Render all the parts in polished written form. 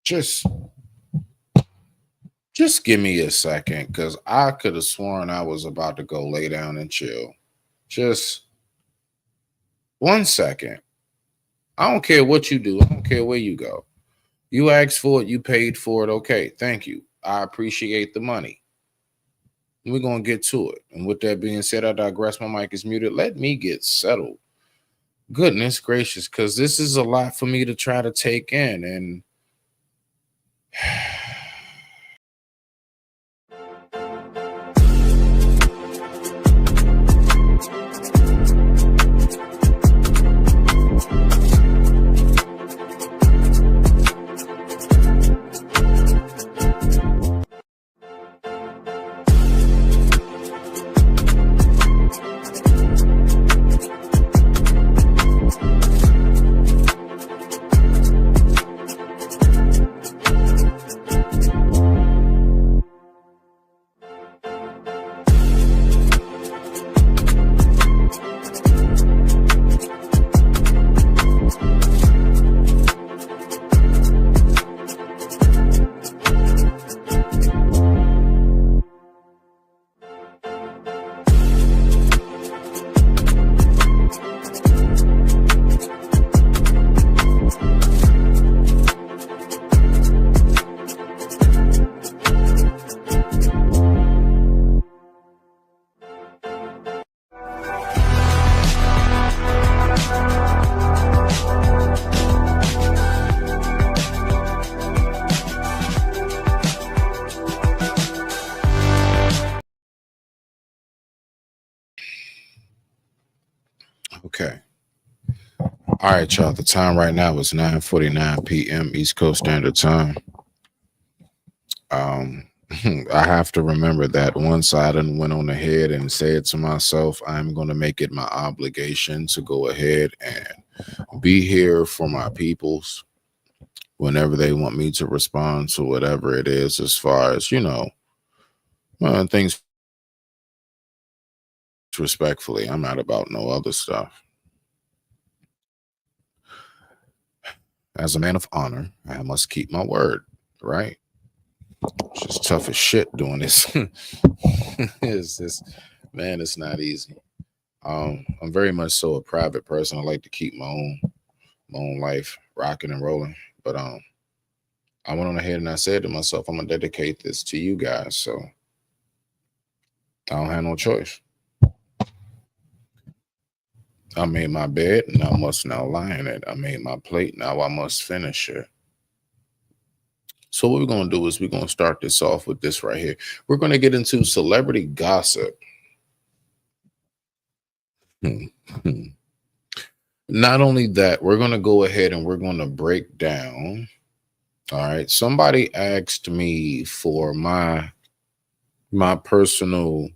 Just give me a second, because I could have sworn I was about to go lay down and chill. Just 1 second. I don't care what you do. I don't care where you go. You asked for it. You paid for it. Okay. Thank you. I appreciate the money. We're going to get to it. And with that being said, I digress. My mic is muted. Let me get settled. Goodness gracious, because this is a lot for me to try to take in. And okay. All right, y'all. The time right now is 9:49 p.m. East Coast Standard Time. Um, I have to remember that once I done went on ahead and said to myself, I'm going to make it my obligation to go ahead and be here for my peoples whenever they want me to respond to whatever it is, as far as, things respectfully. I'm not about no other stuff. As a man of honor, I must keep my word, right? It's just tough as shit doing this. It's just, man, it's not easy. I'm very much so a private person. I like to keep my own life rocking and rolling. But I went on ahead and I said to myself, I'm gonna dedicate this to you guys. So I don't have no choice. I made my bed and I must now lie in it. I made my plate, now I must finish it. So what we're gonna do is we're gonna start this off with this right here. We're gonna get into celebrity gossip. Hmm, hmm. Not only that, we're gonna go ahead and we're gonna break down. All right. Somebody asked me for my personal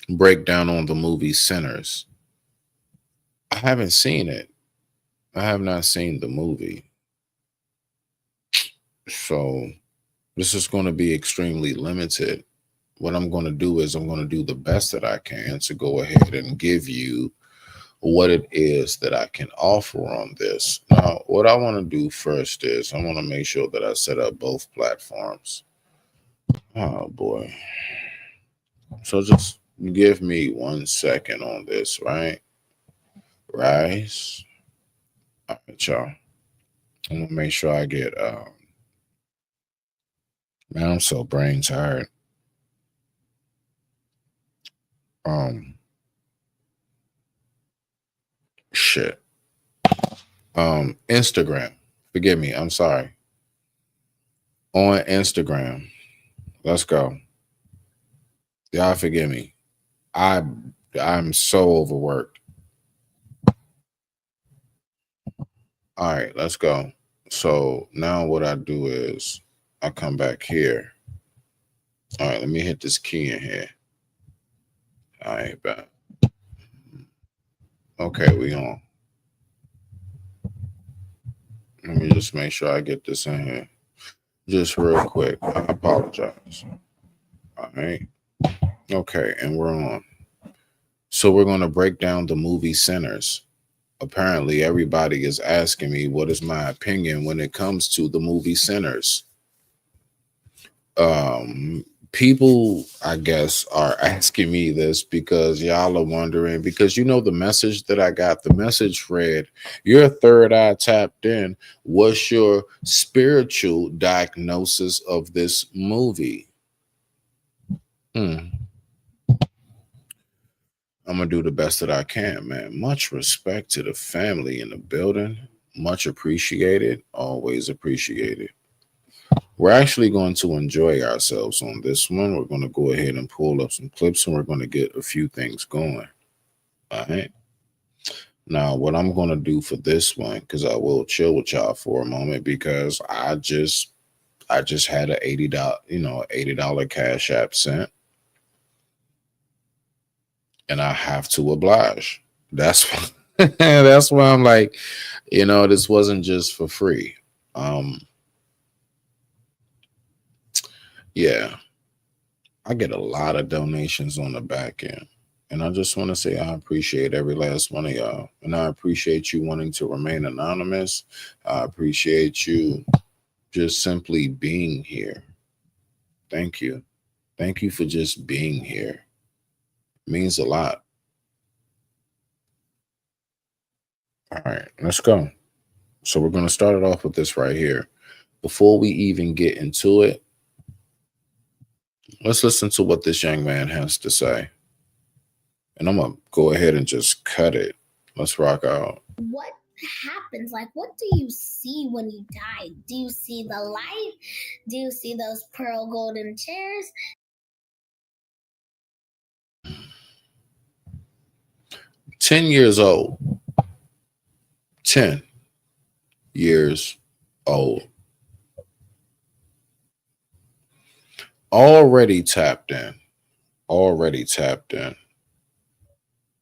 breakdown on the movie Sinners. I haven't seen it. I have not seen the movie. So this is going to be extremely limited. What I'm going to do is I'm going to do the best that I can to go ahead and give you what it is that I can offer on this. Now, what I want to do first is I want to make sure that I set up both platforms. Oh boy. So just give me 1 second on this, right? Rise. All right, y'all. I'm gonna make sure I get man, I'm so brain tired. Um shit. Instagram. Forgive me, I'm sorry. On Instagram. Let's go. Y'all forgive me. I I'm so overworked. All right, let's go. So now what I do is I come back here. All right, let me hit this key in here. All right, back. Okay, we on. Let me just make sure I get this in here. Just real quick. I apologize. All right. Okay, and we're on. So we're going to break down the movie Sinners. apparently everybody is asking me what is my opinion when it comes to the movie Sinners. um People, I guess, are asking me this because y'all are wondering, because the message that I got, the message read, your third eye tapped in. What's your spiritual diagnosis of this movie? hmm. I'm gonna do the best that I can, man. Much respect to the family in the building. Much appreciated, always appreciated. We're actually going to enjoy ourselves on this one. We're going to go ahead and pull up some clips and we're going to get a few things going. All right. Now, what I'm going to do for this one, because I will chill with y'all for a moment, because I just had a $80, $80 Cash App sent, and I have to oblige. That's that's why I'm like, this wasn't just for free. Um, yeah, I get a lot of donations on the back end. And I just want to say I appreciate every last one of y'all. And I appreciate you wanting to remain anonymous. I appreciate you just simply being here. Thank you. Thank you for just being here. It means a lot. All right, let's go. So we're going to start it off with this right here. Before we even get into it, let's listen to what this young man has to say. And I'm going to go ahead and just cut it. Let's rock out. What happens? Like, what do you see when you die? Do you see the light? Do you see those pearl golden chairs? 10 years old. 10 years old. Already tapped in. Already tapped in.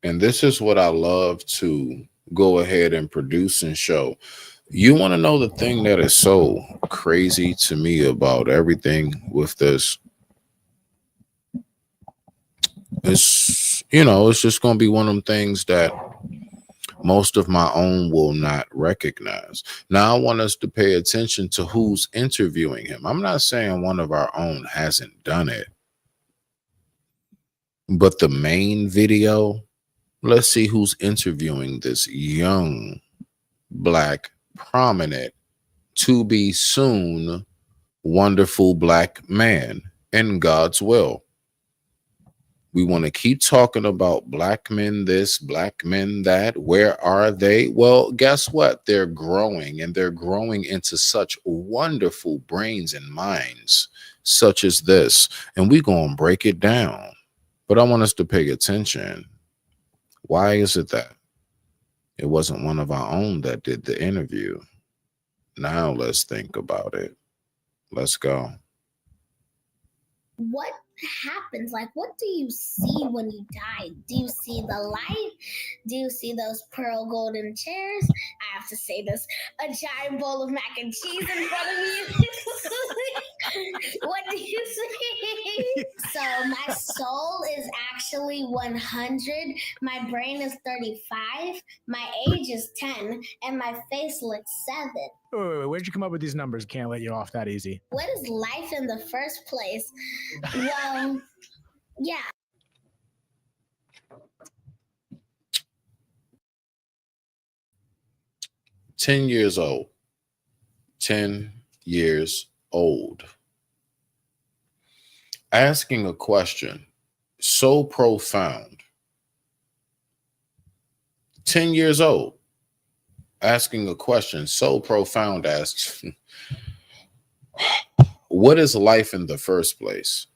And this is what I love to go ahead and produce and show. You want to know the thing that is so crazy to me about everything with this? It's just going to be one of them things that most of my own will not recognize. Now, I want us to pay attention to who's interviewing him. I'm not saying one of our own hasn't done it, but the main video, let's see who's interviewing this young, black, prominent, to be soon wonderful black man in God's will. We want to keep talking about black men this, black men that. Where are they? Well, guess what? They're growing, and they're growing into such wonderful brains and minds, such as this. And we're going to break it down. But I want us to pay attention. Why is it that it wasn't one of our own that did the interview? Now let's think about it. Let's go. What happens? Like, what do you see when you die? Do you see the light? Do you see those pearl golden chairs? I have to say this: a giant bowl of mac and cheese in front of me. What do you see? So my soul is actually 100. My brain is 35. My age is 10, and my face looks 7. Wait, where'd you come up with these numbers? Can't let you off that easy. What is life in the first place? Well, yeah. 10 years old. 10 years old. Asking a question so profound. 10 years old. Asking a question so profound as what is life in the first place?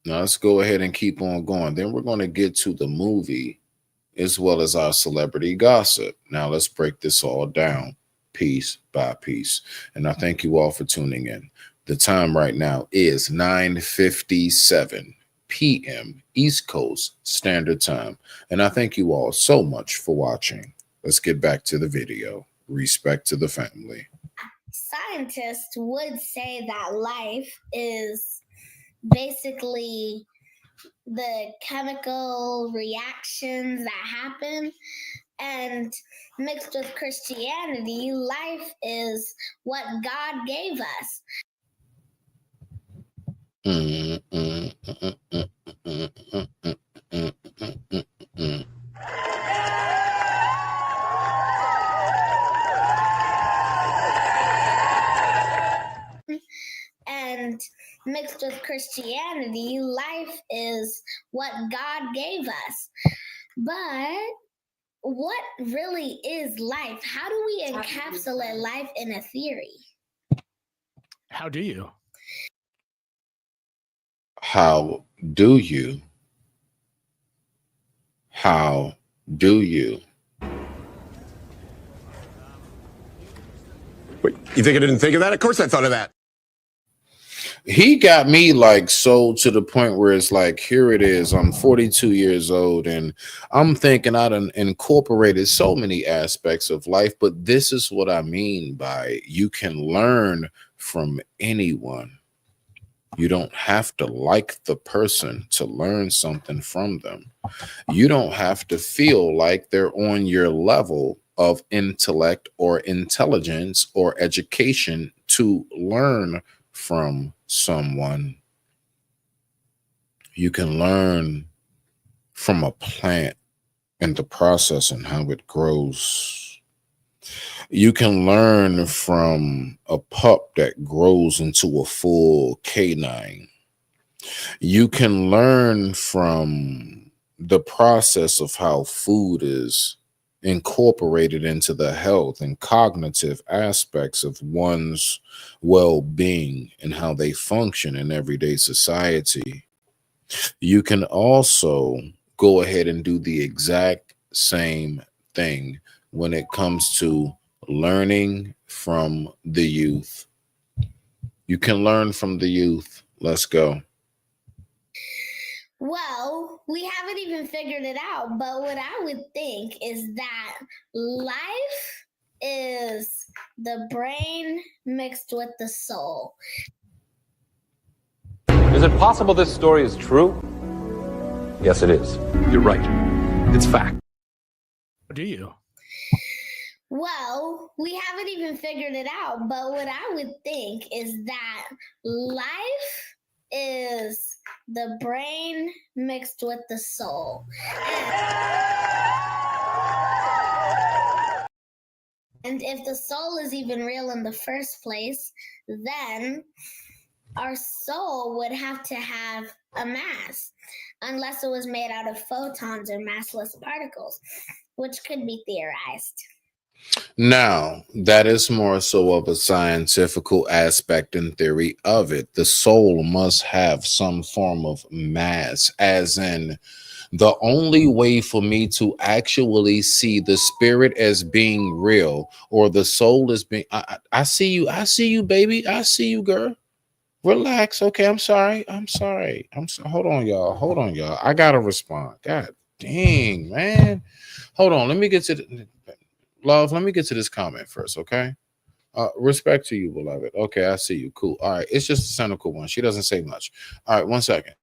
Now let's go ahead and keep on going. Then we're going to get to the movie as well as our celebrity gossip. Now let's break this all down piece by piece. And I thank you all for tuning in. The time right now is 9:57 p.m. East Coast Standard Time. And I thank you all so much for watching. Let's get back to the video. Respect to the family. Scientists would say that life is basically the chemical reactions that happen And mixed with Christianity, life is what God gave us. Mm, mm, mm, mm, mm, mm, mm, mm, mm, mm. And mixed with Christianity, life is what God gave us. But what really is life? How do we encapsulate life in a theory? How do you? How do you? How do you? Wait, you think I didn't think of that? Of course I thought of that. He got me like so to the point where it's like, here it is. I'm 42 years old and I'm thinking I done incorporated so many aspects of life, but this is what I mean by you can learn from anyone. You don't have to like the person to learn something from them. You don't have to feel like they're on your level of intellect or intelligence or education to learn from someone. You can learn from a plant and the process and how it grows. You can learn from a pup that grows into a full canine. You can learn from the process of how food is incorporated into the health and cognitive aspects of one's well-being and how they function in everyday society. You can also go ahead and do the exact same thing when it comes to learning from the youth. You can learn from the youth. Let's go. Well, we haven't even figured it out, but what I would think is that life is the brain mixed with the soul. Is it possible this story is true? Yes, it is. You're right. It's fact. How do you? Well, we haven't even figured it out, but what I would think is that life is the brain mixed with the soul. And if the soul is even real in the first place, then our soul would have to have a mass, unless it was made out of photons or massless particles, which could be theorized. Now, that is more so of a scientific aspect and theory of it. The soul must have some form of mass, as in the only way for me to actually see the spirit as being real or the soul as being, I see you, baby. I see you, girl. Relax. Okay, I'm sorry. Hold on, y'all. I gotta respond. God dang, man. Hold on. Let me get to love. Let me get to this comment first, okay? Respect to you, beloved. Okay, I see you. Cool. All right. It's just a cynical one. She doesn't say much. All right, 1 second.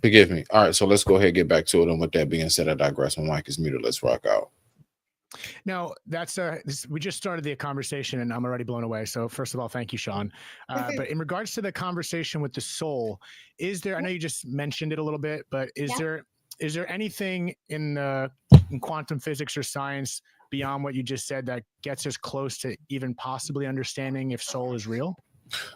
Forgive me. All right, so let's go ahead and get back to it. And with that being said, I digress. My mic is muted. Let's rock out. Now that's we just started the conversation and I'm already blown away. So first of all, thank you, Sean. But in regards to the conversation with the soul, is there? I know you just mentioned it a little bit, but is there anything in quantum physics or science beyond what you just said that gets us close to even possibly understanding if soul is real?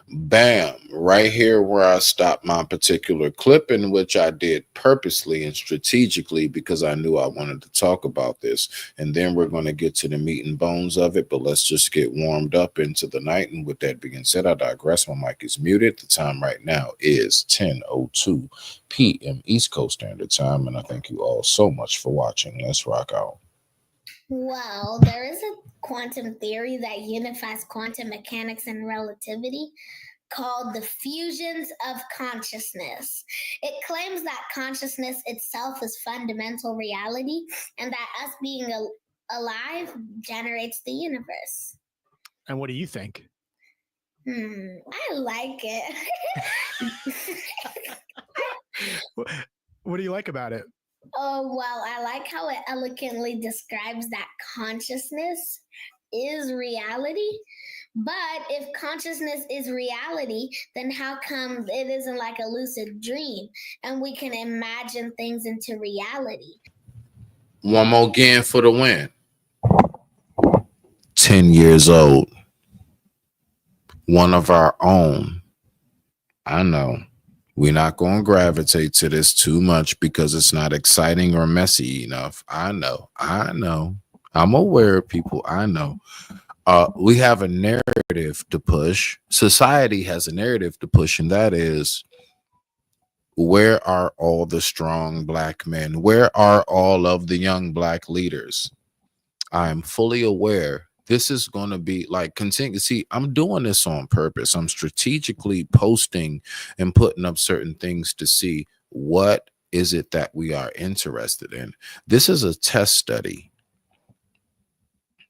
Bam, right here where I stopped my particular clip, in which I did purposely and strategically because I knew I wanted to talk about this. And then we're going to get to the meat and bones of it, but let's just get warmed up into the night. And with that being said, I digress. My mic is muted. The time right now is 10:02 p.m. East Coast Standard Time. And I thank you all so much for watching. Let's rock out. Well, there is a quantum theory that unifies quantum mechanics and relativity called The Fusions of Consciousness. It claims that consciousness itself is fundamental reality and that us being alive generates the universe. And what do you think? I like it. What do you like about it? Oh, well, I like how it eloquently describes that consciousness is reality. But if consciousness is reality, then how come it isn't like a lucid dream and we can imagine things into reality? One more again for the win. 10 years old. One of our own. I know. We're not going to gravitate to this too much because it's not exciting or messy enough. I know. I'm aware of people. I know. We have a narrative to push. Society has a narrative to push, and that is, where are all the strong Black men? Where are all of the young Black leaders? I'm fully aware this is going to be like continue. See, I'm doing this on purpose. I'm strategically posting and putting up certain things to see what is it that we are interested in. This is a test study.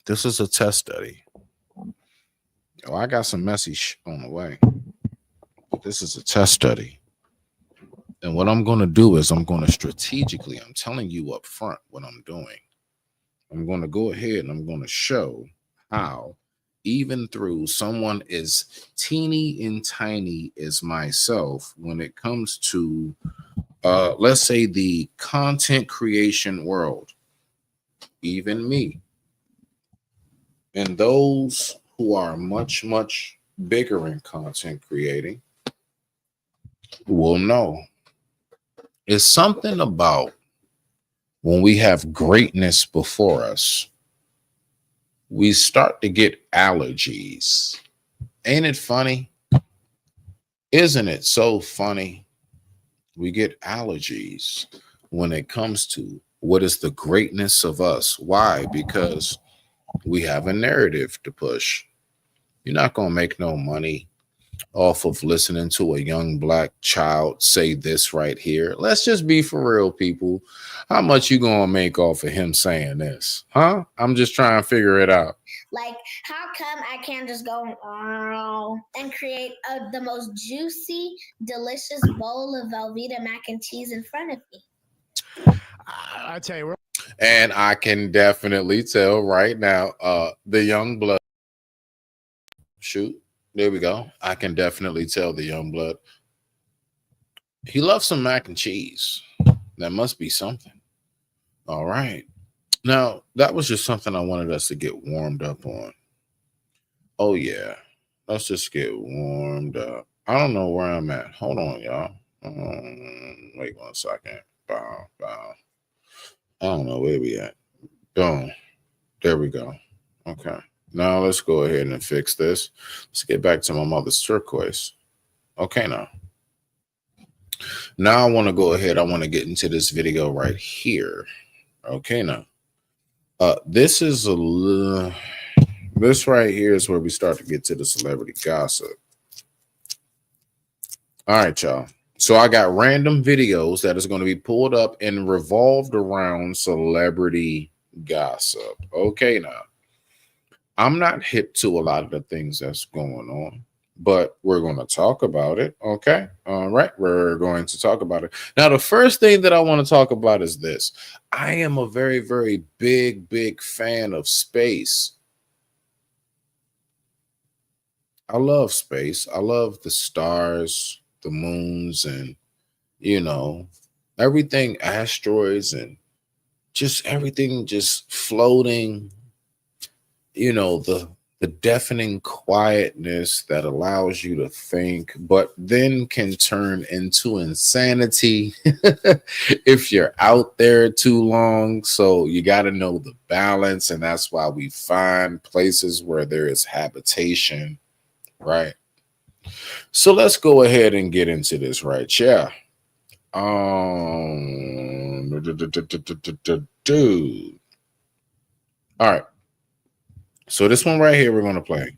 This is a test study. Oh, I got some messy on the way. This is a test study. And what I'm going to do is I'm going to strategically, I'm telling you up front what I'm doing. I'm going to go ahead and I'm going to show how, even through someone as teeny and tiny as myself, when it comes to, let's say, the content creation world, even me, and those who are much, much bigger in content creating will know. It's something about when we have greatness before us, we start to get allergies. Ain't it funny? Isn't it so funny? We get allergies when it comes to what is the greatness of us. Why? Because we have a narrative to push. You're not going to make no money off of listening to a young Black child say this right here. Let's just be for real, people. How much you gonna make off of him saying this? Huh? I'm just trying to figure it out. Like, how come I can't just go and create the most juicy, delicious bowl of Velveeta mac and cheese in front of me? I tell you, and I can definitely tell right now, the young blood. Shoot. There we go. I can definitely tell the young blood. He loves some mac and cheese. That must be something. All right. Now, that was just something I wanted us to get warmed up on. Oh, yeah. Let's just get warmed up. I don't know where I'm at. Hold on, y'all. Wait 1 second. Bow. I don't know where we at. Boom. There we go. Okay. Now let's go ahead and fix this. Let's get back to my mother's turquoise. Okay, now I want to go ahead. I want to get into this video right here. Okay, now. This is this right here is where we start to get to the celebrity gossip. All right, y'all. So I got random videos that is going to be pulled up and revolved around celebrity gossip. Okay, now. I'm not hip to a lot of the things that's going on, but we're going to talk about it. Okay. All right. We're going to talk about it. Now, the first thing that I want to talk about is this. I am a very, very big fan of space. I love space. I love the stars, the moons, and, everything, asteroids, and just everything just floating. The deafening quietness that allows you to think, but then can turn into insanity if you're out there too long. So you got to know the balance, and that's why we find places where there is habitation, right? So let's go ahead and get into this, right? Yeah. Dude. All right. So this one right here, we're going to play.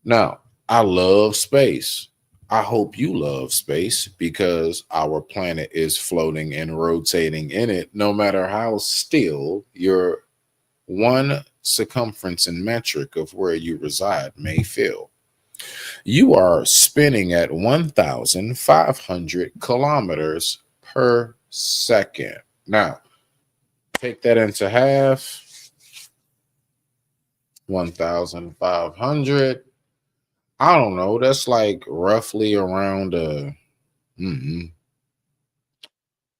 Now, I love space. I hope you love space because our planet is floating and rotating in it, no matter how still your one circumference and metric of where you reside may feel. You are spinning at 1,500 kilometers per second. Now, take that into half. 1,500. I don't know. That's like roughly around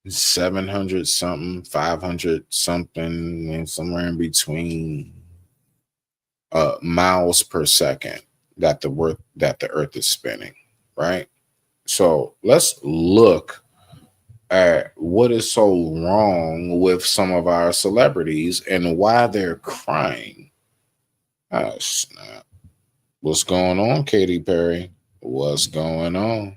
700 something, 500 something, and somewhere in between miles per second that the earth is spinning, right? So let's look at what is so wrong with some of our celebrities and why they're crying. Oh, snap. What's going on, Katy Perry? What's going on?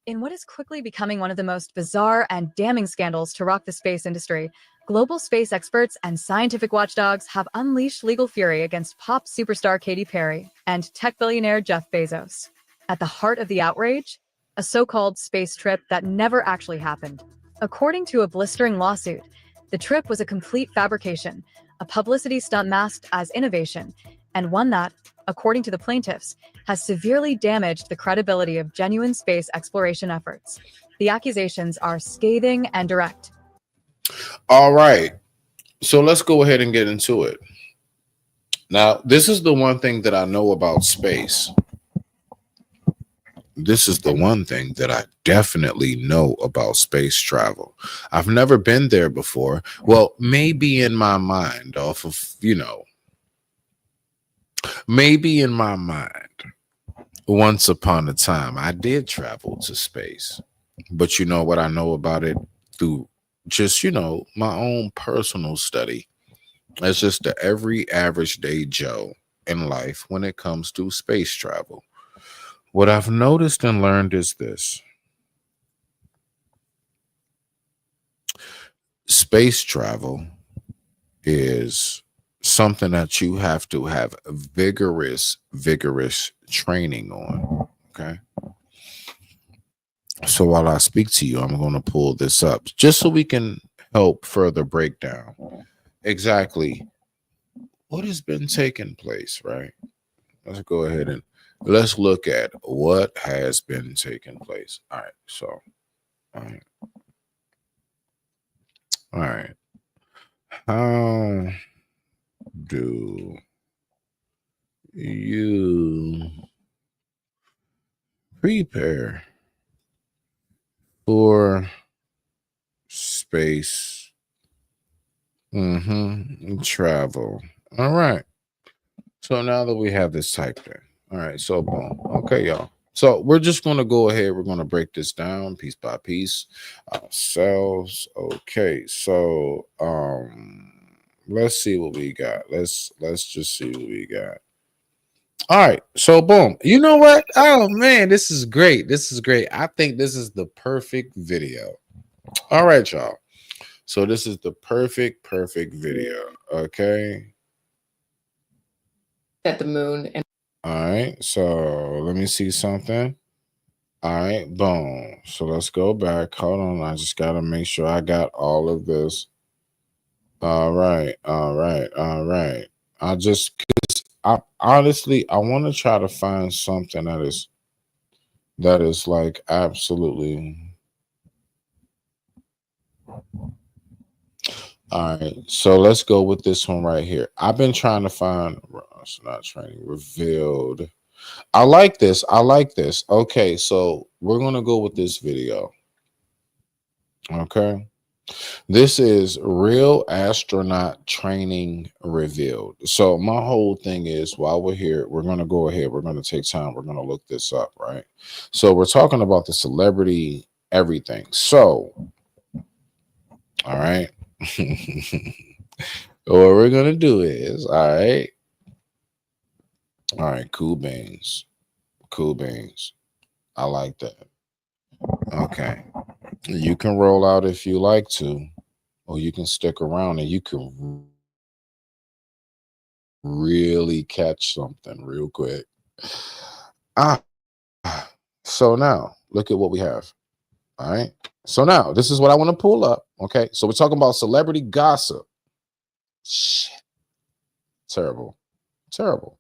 In what is quickly becoming one of the most bizarre and damning scandals to rock the space industry, global space experts and scientific watchdogs have unleashed legal fury against pop superstar Katy Perry and tech billionaire Jeff Bezos. At the heart of the outrage, a so-called space trip that never actually happened. According to a blistering lawsuit, the trip was a complete fabrication, a publicity stunt masked as innovation, and one that, according to the plaintiffs, has severely damaged the credibility of genuine space exploration efforts. The accusations are scathing and direct. All right. So let's go ahead and get into it. Now, this is the one thing that I know about space. This is the one thing that I definitely know about space travel. I've never been there before. Well, maybe in my mind, off of, maybe in my mind. Once upon a time, I did travel to space. But you know what I know about it through just, my own personal study. It's just the every average day Joe in life when it comes to space travel. What I've noticed and learned is this. Space travel is something that you have to have vigorous training on. Okay. So while I speak to you, I'm going to pull this up just so we can help further break down exactly what has been taking place, right? Let's go ahead and let's look at what has been taking place. All right. So, all right. How do you prepare for space travel? All right. So now that we have this typed in, all right. So boom. Okay, y'all. So we're just going to go ahead. We're going to break this down piece by piece ourselves. Okay. So let's see what we got. Let's just see what we got. All right. So boom. You know what? Oh man, this is great. This is great. I think this is the perfect video. All right, y'all. So this is the perfect video. Okay. At the moon. And all right. So let me see something. All right. Boom. So let's go back. Hold on. I just got to make sure I got all of this. All right. I just, I honestly, I want to try to find something that is like absolutely. All right, so let's go with this one right here. I've been trying to find, it's not training, revealed. I like this. Okay, so we're going to go with this video. Okay. This is real astronaut training revealed. So my whole thing is while we're here, we're going to go ahead. We're going to take time. We're going to look this up, right? So we're talking about the celebrity, everything. So, all right. What we're going to do is, all right, cool beans. I like that. Okay. You can roll out if you like to, or you can stick around and you can really catch something real quick. Ah, so now look at what we have. All right. So now this is what I want to pull up. Okay. So we're talking about celebrity gossip. Shit. Terrible. Terrible.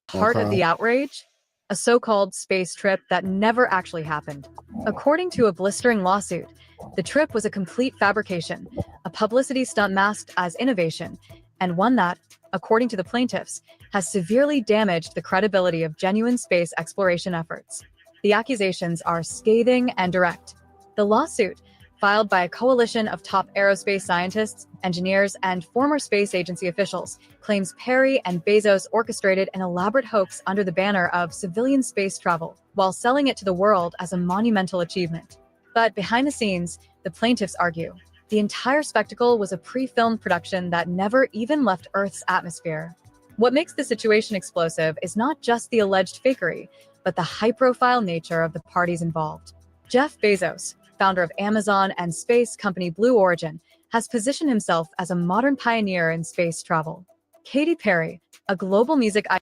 Part of the outrage? A so-called space trip that never actually happened. According to a blistering lawsuit, the trip was a complete fabrication, a publicity stunt masked as innovation, and one that, according to the plaintiffs, has severely damaged the credibility of genuine space exploration efforts. The accusations are scathing and direct. The lawsuit, filed by a coalition of top aerospace scientists, engineers, and former space agency officials, claims Perry and Bezos orchestrated an elaborate hoax under the banner of civilian space travel, while selling it to the world as a monumental achievement. But behind the scenes, the plaintiffs argue, the entire spectacle was a pre-filmed production that never even left Earth's atmosphere. What makes the situation explosive is not just the alleged fakery, but the high-profile nature of the parties involved. Jeff Bezos, founder of Amazon and space company Blue Origin, has positioned himself as a modern pioneer in space travel. Katy Perry, a global music icon.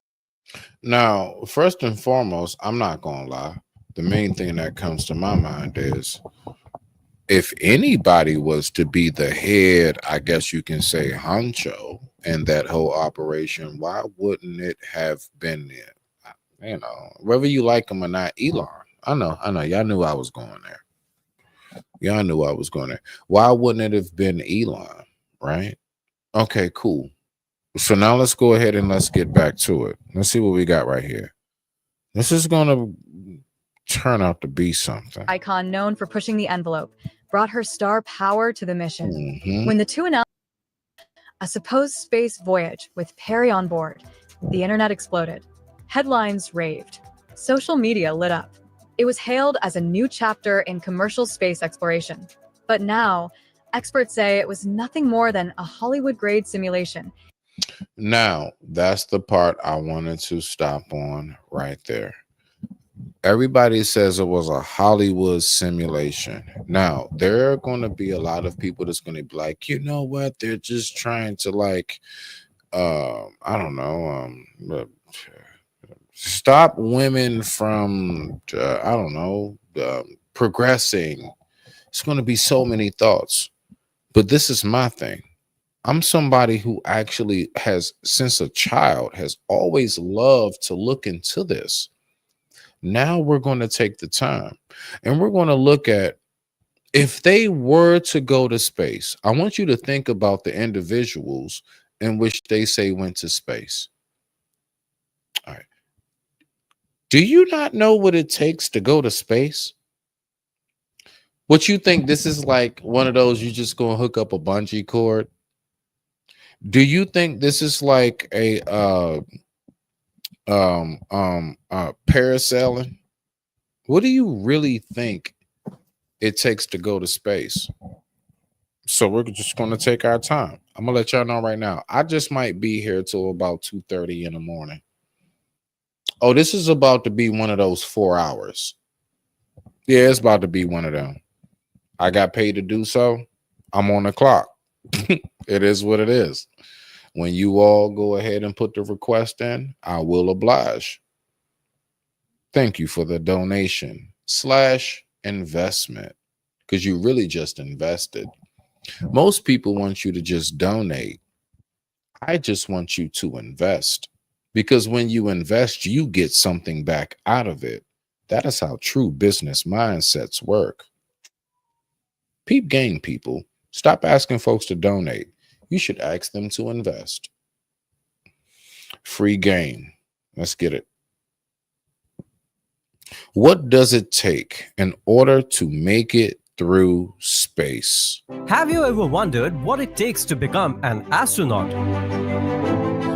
Now, first and foremost, I'm not gonna lie. The main thing that comes to my mind is if anybody was to be the head, I guess you can say honcho in that whole operation, why wouldn't it have been there? You know, whether you like him or not, Elon. I know. Y'all knew I was going there. Y'all knew I was going there. Why wouldn't it have been Elon? Right? Okay, cool. So now let's go ahead and let's get back to it. Let's see what we got right here. This is going to turn out to be something. Icon known for pushing the envelope, brought her star power to the mission. Mhm. When the two announced a supposed space voyage with Perry on board, the internet exploded. Headlines raved. Social media lit up. It was hailed as a new chapter in commercial space exploration. But now, experts say it was nothing more than a Hollywood-grade simulation. Now, that's the part I wanted to stop on right there. Everybody says it was a Hollywood simulation. Now, there are going to be a lot of people that's going to be like, you know what? They're just trying to I don't know, stop women from, I don't know, progressing. It's going to be so many thoughts. But this is my thing. I'm somebody who actually has, since a child, has always loved to look into this. Now we're going to take the time and we're going to look at if they were to go to space. I want you to think about the individuals in which they say went to space. All right. Do you not know what it takes to go to space? What you think this is like one of those you just gonna hook up a bungee cord? Do you think this is like a parasailing? What do you really think it takes to go to space? So we're just gonna take our time. I'm gonna let y'all know right now. I just might be here till about 2:30 in the morning. Oh, this is about to be one of those 4 hours. Yeah, it's about to be one of them. I got paid to do so. I'm on the clock. It is what it is. When you all go ahead and put the request in, I will oblige. Thank you for the donation / investment, because you really just invested. Most people want you to just donate. I just want you to invest, because when you invest, you get something back out of it. That is how true business mindsets work. Peep game, people. Stop asking folks to donate. You should ask them to invest. Free game. Let's get it. What does it take in order to make it through space? Have you ever wondered what it takes to become an astronaut?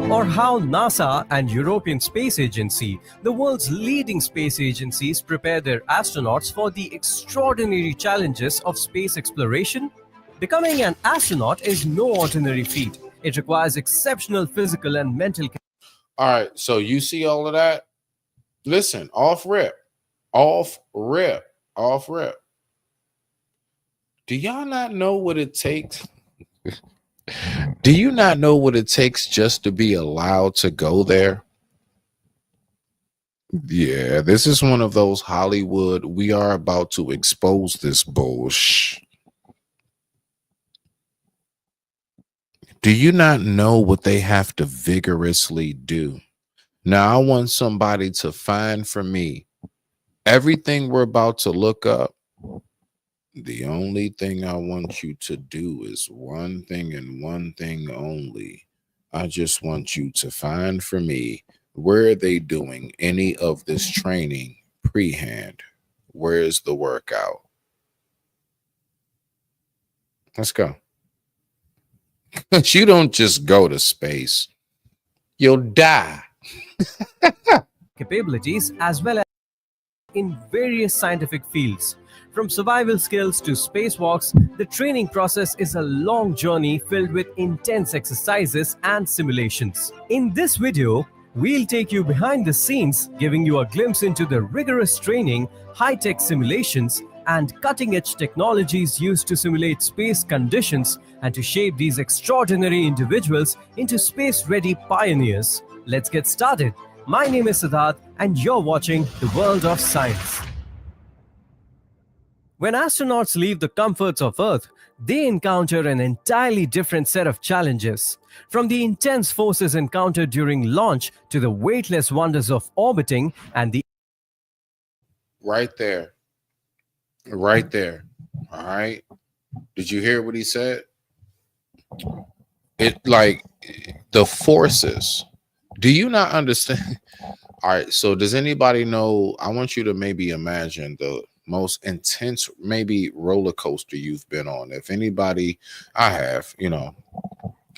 Or how NASA and European Space Agency, the world's leading space agencies, prepare their astronauts for the extraordinary challenges of space exploration? Becoming an astronaut is no ordinary feat. It requires exceptional physical and mental. All right, so you see all of that? Listen, off rip. Do y'all not know what it takes? Do you not know what it takes just to be allowed to go there? Yeah, this is one of those Hollywood, we are about to expose this bullshit. Do you not know what they have to vigorously do? Now, I want somebody to find for me everything we're about to look up. The only thing I want you to do is one thing and one thing only. I just want you to find for me, where are they doing any of this training pre-hand? Where's the workout? Let's go. You don't just go to space. You'll die. Capabilities as well as in various scientific fields. From survival skills to spacewalks, the training process is a long journey filled with intense exercises and simulations. In this video, we'll take you behind the scenes, giving you a glimpse into the rigorous training, high-tech simulations, and cutting-edge technologies used to simulate space conditions and to shape these extraordinary individuals into space-ready pioneers. Let's get started. My name is Siddharth, and you're watching The World of Science. When astronauts leave the comforts of Earth, they encounter an entirely different set of challenges. From the intense forces encountered during launch to the weightless wonders of orbiting and the Right there. Right there. All right. Did you hear what he said? It like the forces. Do you not understand? All right. So does anybody know? I want you to maybe imagine the most intense, maybe roller coaster you've been on. If anybody, I have,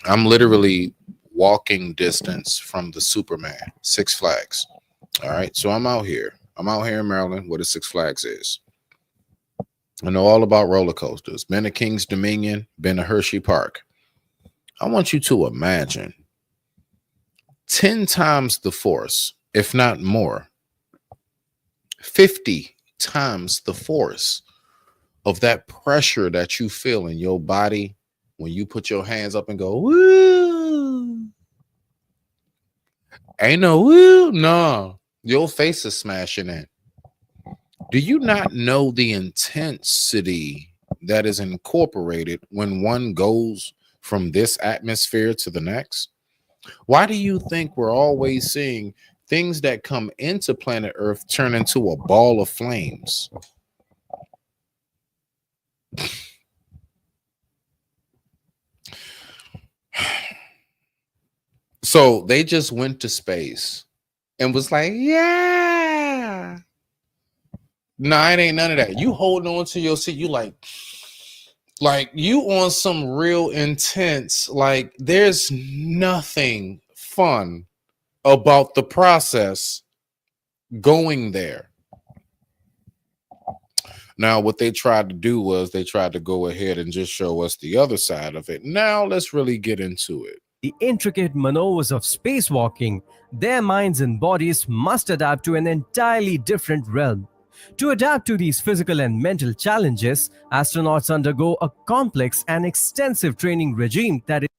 I'm literally walking distance from the Superman, Six Flags. All right. So I'm out here in Maryland, where the Six Flags is. I know all about roller coasters. Been to King's Dominion, been to Hershey Park. I want you to imagine 10 times the force, if not more, 50 times the force of that pressure that you feel in your body when you put your hands up and go, woo. Ain't no woo, no. Your face is smashing in. Do you not know the intensity that is incorporated when one goes from this atmosphere to the next? Why do you think we're always seeing things that come into planet Earth turn into a ball of flames? So they just went to space and was like, yeah. No, it ain't none of that. You holding on to your seat. You like you on some real intense, like there's nothing fun about the process going there. Now, what they tried to do was they tried to go ahead and just show us the other side of it. Now, let's really get into it. The intricate maneuvers of spacewalking, their minds and bodies must adapt to an entirely different realm. To adapt to these physical and mental challenges, astronauts undergo a complex and extensive training regime that is.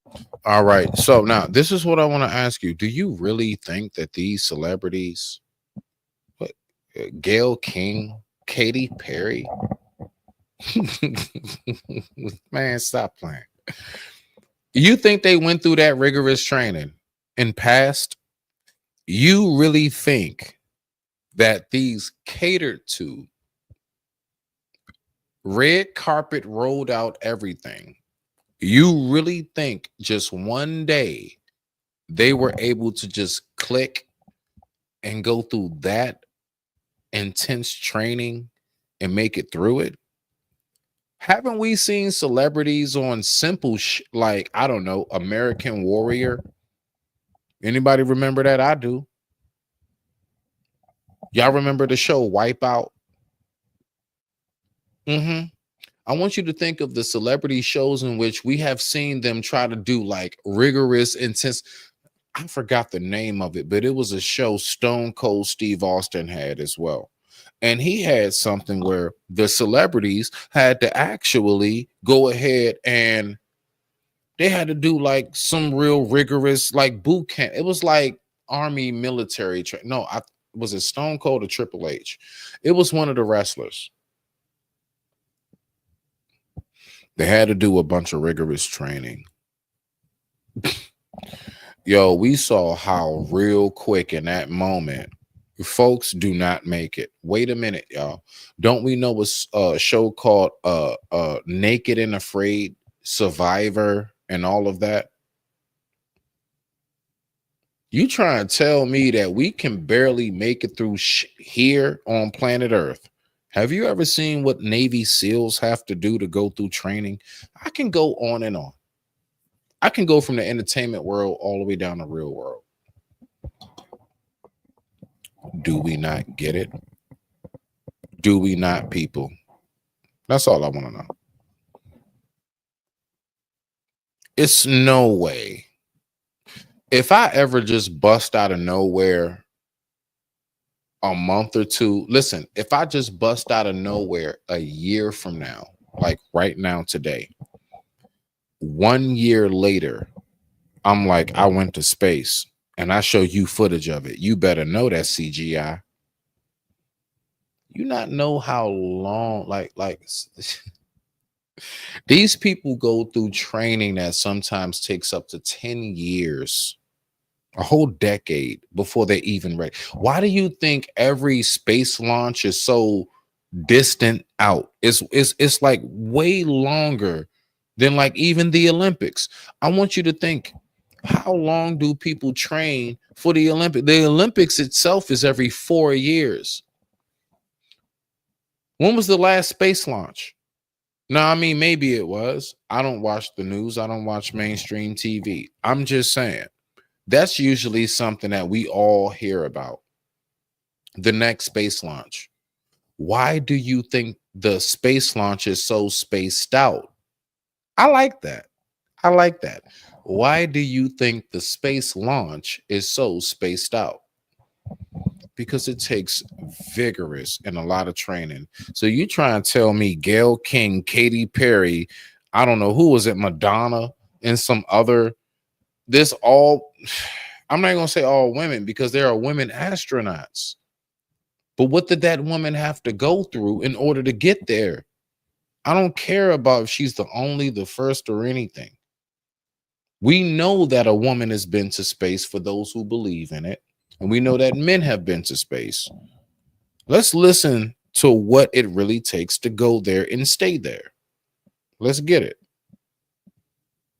All right. So now this is what I want to ask you. Do you really think that these celebrities, Gayle King, Katy Perry, man, stop playing. You think they went through that rigorous training and passed? You really think that these catered to, red carpet rolled out everything? You really think just one day they were able to just click and go through that intense training and make it through it? Haven't we seen celebrities on simple like, I don't know, American Warrior? Anybody remember that? I do. Y'all remember the show Wipeout? I want you to think of the celebrity shows in which we have seen them try to do like rigorous, intense. I forgot the name of it, but it was a show Stone Cold Steve Austin had as well. And he had something where the celebrities had to actually go ahead and They had to do like some real rigorous like boot camp. It was like army military training. No, was it Stone Cold or Triple H? It was one of the wrestlers. They had to do a bunch of rigorous training. Yo, we saw how real quick in that moment folks do not make it. Wait a minute, y'all. Don't we know a show called Naked and Afraid, Survivor, and all of that? You try and tell me that we can barely make it through here on planet Earth. Have you ever seen what Navy SEALs have to do to go through training? I can go on and on. I can go from the entertainment world all the way down the real world. Do we not get it? Do we not, people? That's all I want to know. It's no way. If I ever just bust out of nowhere a month or two, listen, if I just bust out of nowhere a year from now, like right now today, 1 year later, I'm like, I went to space and I show you footage of it, you better know that's CGI. You not know how long, like these people go through training that sometimes takes up to 10 years, a whole decade before they're even ready. Why do you think every space launch is so distant out? It's like way longer than like even the Olympics. I want you to think, how long do people train for the Olympics? The Olympics itself is every 4 years. When was the last space launch? No, I mean, maybe it was. I don't watch the news. I don't watch mainstream TV. I'm just saying. That's usually something that we all hear about. The next space launch. Why do you think the space launch is so spaced out? I like that. I like that. Why do you think the space launch is so spaced out? Because it takes vigorous and a lot of training. So you try and tell me Gayle King, Katy Perry, I don't know who was it, Madonna, and some other, this all, I'm not going to say all women because there are women astronauts. But what did that woman have to go through in order to get there? I don't care about if she's the only, the first, or anything. We know that a woman has been to space for those who believe in it. And we know that men have been to space. Let's listen to what it really takes to go there and stay there. Let's get it.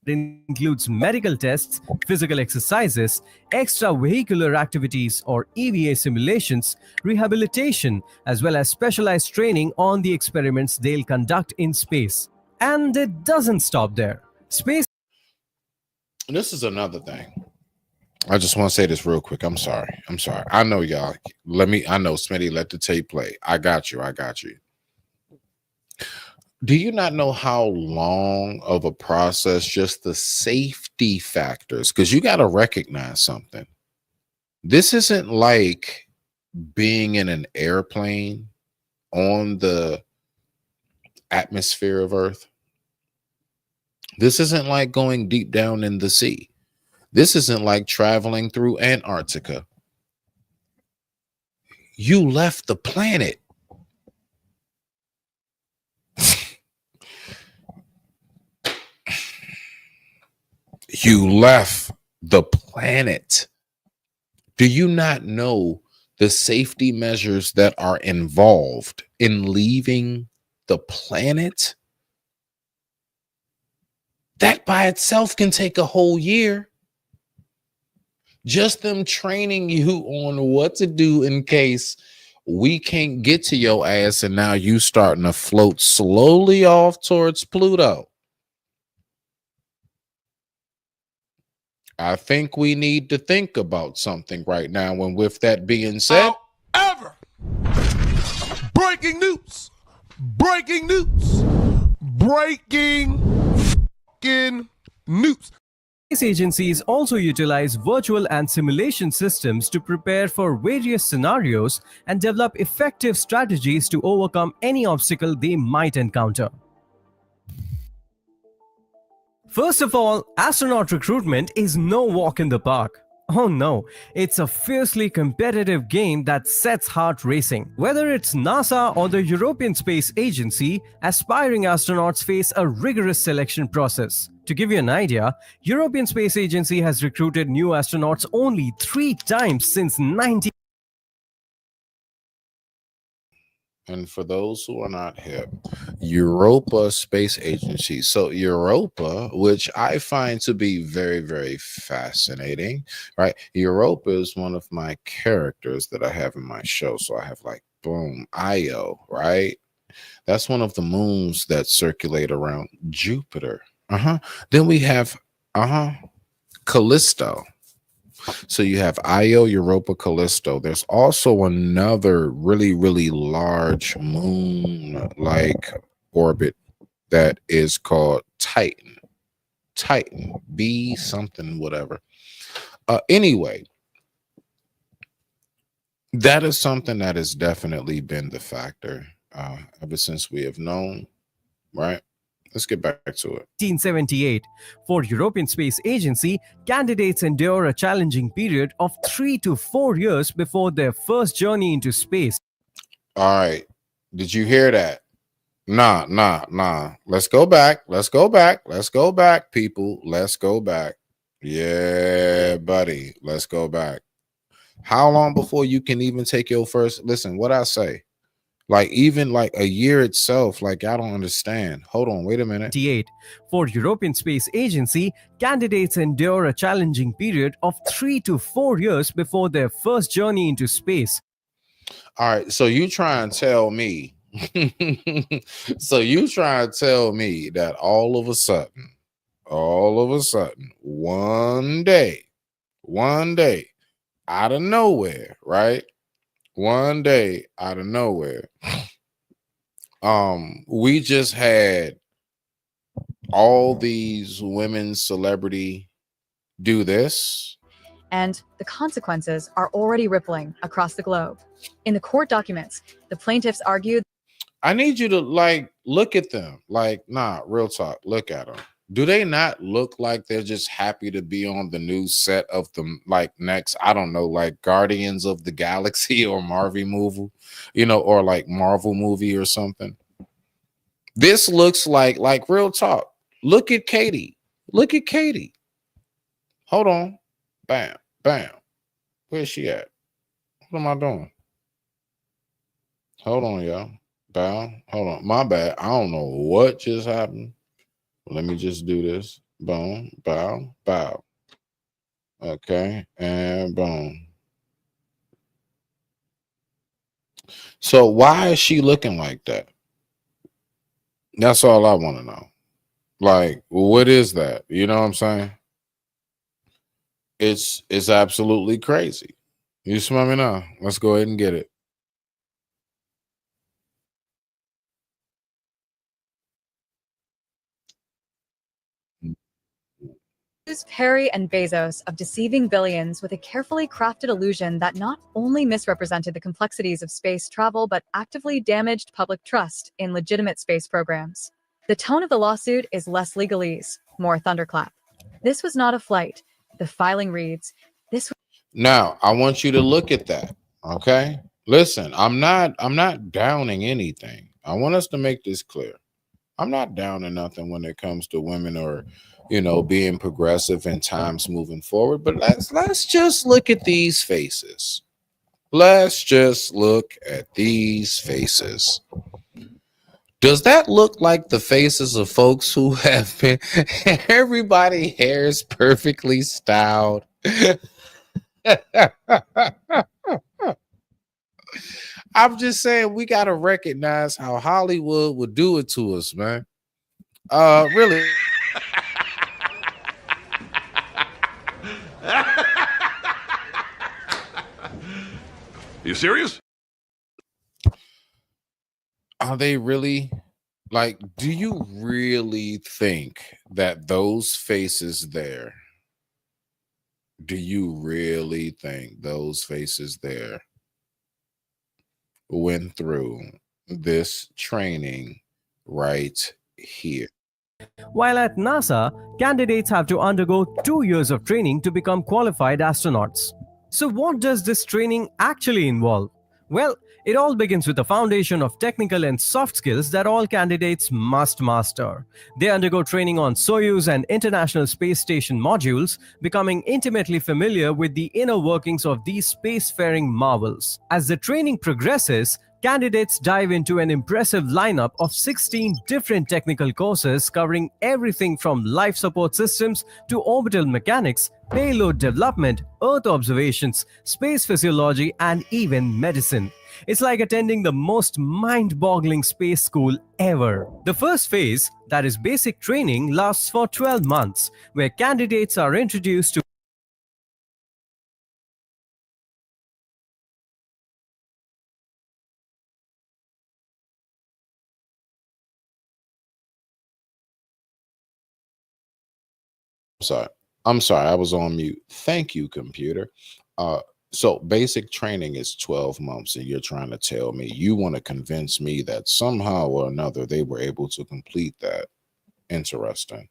It includes medical tests, physical exercises, extravehicular activities or EVA simulations, rehabilitation, as well as specialized training on the experiments they'll conduct in space. And it doesn't stop there. Space. This is another thing. I just want to say this real quick. I'm sorry. I know y'all. I know Smitty, let the tape play. I got you. Do you not know how long of a process just the safety factors? Because you got to recognize something. This isn't like being in an airplane on the atmosphere of Earth. This isn't like going deep down in the sea. This isn't like traveling through Antarctica. You left the planet. You left the planet. Do you not know the safety measures that are involved in leaving the planet? That by itself can take a whole year. Just them training you on what to do in case we can't get to your ass and now you starting to float slowly off towards Pluto. I think we need to think about something right now. And with that being said, however, breaking news, breaking news. Space agencies also utilize virtual and simulation systems to prepare for various scenarios and develop effective strategies to overcome any obstacle they might encounter. First of all, astronaut recruitment is no walk in the park. Oh no, it's a fiercely competitive game that sets heart racing. Whether it's NASA or the European Space Agency, aspiring astronauts face a rigorous selection process. To give you an idea, European Space Agency has recruited new astronauts only 3 times since 19. And for those who are not hip, Europa Space Agency. So Europa, which I find to be very, very fascinating, right? Europa is one of my characters that I have in my show. So I have like, boom, Io, right? That's one of the moons that circulate around Jupiter. Then we have, Callisto. So you have Io, Europa, Callisto. There's also another really, really large moon-like orbit that is called Titan. Titan, B something, whatever. Anyway, that is something that has definitely been the factor ever since we have known, right? Let's get back to it. 1978. For European Space Agency, candidates endure a challenging period of 3 to 4 years before their first journey into space. All right. Did you hear that? Nah. Let's go back. Let's go back, people. Let's go back. Yeah, buddy. Let's go back. How long before you can even take your first? Listen, what I say? Like even like a year itself, like I don't understand. Hold on, wait a minute. For European Space Agency, candidates endure a challenging period of 3 to 4 years before their first journey into space. All right, so you try and tell me, that all of a sudden, one day, out of nowhere, right? One day out of nowhere, we just had all these women celebrity do this. And the consequences are already rippling across the globe. In the court documents, the plaintiffs argued. I need you to like look at them. Like, nah, real talk. Look at them. Do they not look like they're just happy to be on the new set of the like next, I don't know, like Guardians of the Galaxy or Marvel movie, or like Marvel movie or something? This looks like real talk. Look at Katie. Hold on. Bam. Where's she at? What am I doing? Hold on, y'all. Bow. Hold on. My bad. I don't know what just happened. Let me just do this. Boom, bow. Okay, and boom. So why is she looking like that? That's all I want to know. Like, what is that? You know what I'm saying? It's absolutely crazy. You smell me now? Let's go ahead and get it. Accused Perry and Bezos of deceiving billions with a carefully crafted illusion that not only misrepresented the complexities of space travel, but actively damaged public trust in legitimate space programs. The tone of the lawsuit is less legalese, more thunderclap. This was not a flight. The filing reads, Now, I want you to look at that, okay? Listen, I'm not downing anything. I want us to make this clear. I'm not downing nothing when it comes to women or, being progressive and times moving forward, but let's just look at these faces. Let's just look at these faces. Does that look like the faces of folks who have been everybody hair is perfectly styled? I'm just saying we got to recognize how Hollywood would do it to us, man. Really. You serious? Are they really? Like, do you really think that those faces there? Do you really think those faces there went through this training right here? While at NASA, candidates have to undergo 2 years of training to become qualified astronauts. So, what does this training actually involve? Well, it all begins with a foundation of technical and soft skills that all candidates must master. They undergo training on Soyuz and International Space Station modules, becoming intimately familiar with the inner workings of these spacefaring marvels. As the training progresses, candidates dive into an impressive lineup of 16 different technical courses covering everything from life support systems to orbital mechanics, payload development, Earth observations, space physiology, and even medicine. It's like attending the most mind-boggling space school ever. The first phase, that is basic training, lasts for 12 months, where candidates are introduced to Sorry. I'm sorry. I was on mute. Thank you, computer. So basic training is 12 months, and you're trying to tell me you want to convince me that somehow or another they were able to complete that. Interesting.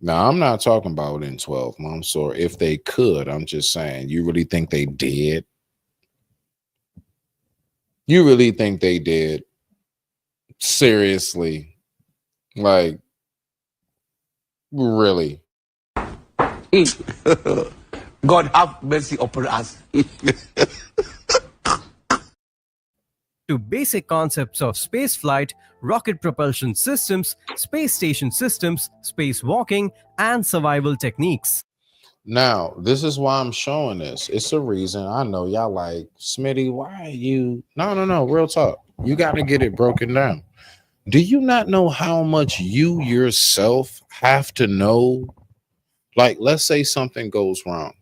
Now, I'm not talking about in 12 months or if they could. I'm just saying, you really think they did? You really think they did? Seriously? Like, really? God have mercy upon us. to basic concepts of spaceflight, rocket propulsion systems, space station systems, spacewalking, and survival techniques. Now, this is why I'm showing this. It's a reason. I know y'all like, Smitty, why are you? No, real talk. You got to get it broken down. Do you not know how much you yourself have to know? Like, let's say something goes wrong.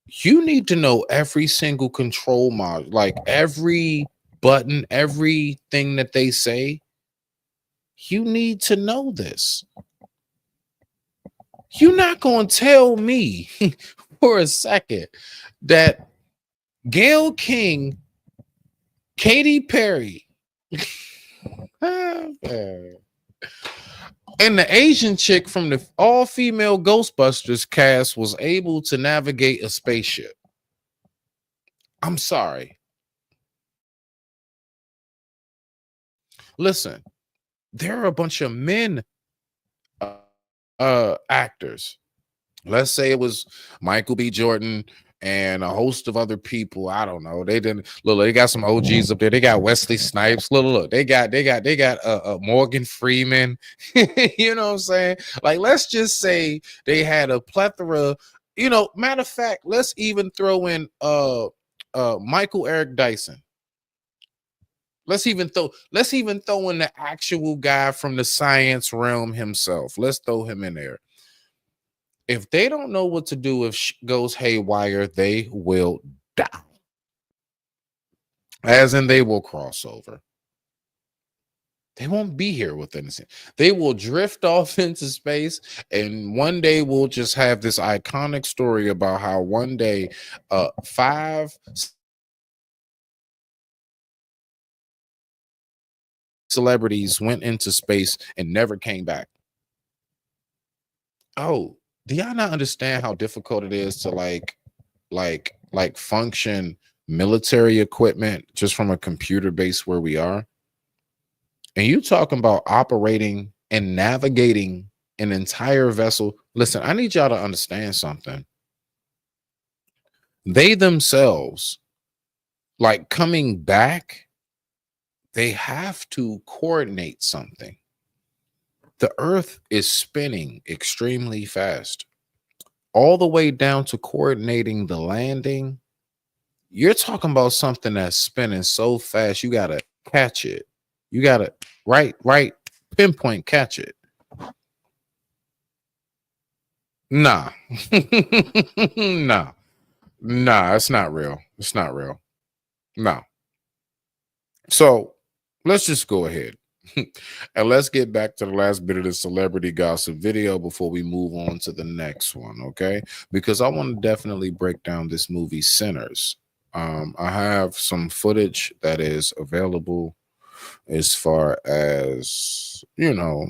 You need to know every single control module, like every button, everything that they say. You need to know this. You're not going to tell me for a second that Gayle King, Katy Perry, and the Asian chick from the all-female Ghostbusters cast was able to navigate a spaceship. I'm sorry. Listen, there are a bunch of men actors. Let's say it was Michael B. Jordan and a host of other people. I don't know. They didn't look. They got some OGs up there. They got Wesley Snipes. Look. They got Morgan Freeman. You know what I'm saying? Like, let's just say they had a plethora. You know, matter of fact, let's even throw in Michael Eric Dyson. Let's even throw in the actual guy from the science realm himself. Let's throw him in there. If they don't know what to do if goes haywire, they will die. As in, they will cross over. They won't be here with anything. They will drift off into space, and one day we'll just have this iconic story about how one day 5 celebrities went into space and never came back. Oh, do y'all not understand how difficult it is to like function military equipment just from a computer base where we are? And you talking about operating and navigating an entire vessel. Listen, I need y'all to understand something. They themselves, like coming back, they have to coordinate something. The Earth is spinning extremely fast, all the way down to coordinating the landing. You're talking about something that's spinning so fast, you got to catch it. You got to right pinpoint catch it. Nah. Nah, it's not real. It's not real. No. So let's just go ahead and let's get back to the last bit of the celebrity gossip video before we move on to the next one, okay? Because I want to definitely break down this movie Sinners. I have some footage that is available as far as, you know,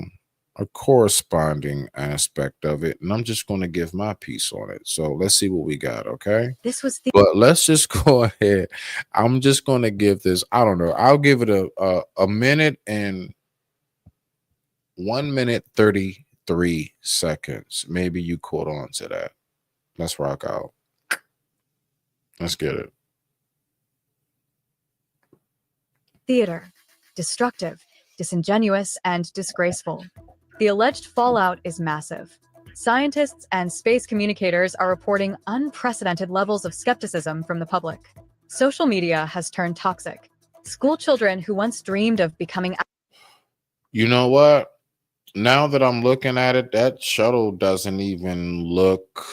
a corresponding aspect of it, and I'm just going to give my piece on it. So let's see what we got, okay? This was the But let's just go ahead. I'm just going to give this, I don't know, I'll give it a minute and 1 minute 33 seconds. Maybe you caught on to that. Let's rock out. Let's get it. theater. Destructive, disingenuous, and disgraceful. The alleged fallout is massive. Scientists and space communicators are reporting unprecedented levels of skepticism from the public. Social media has turned toxic. School children who once dreamed of becoming You know what? Now that I'm looking at it, that shuttle doesn't even look.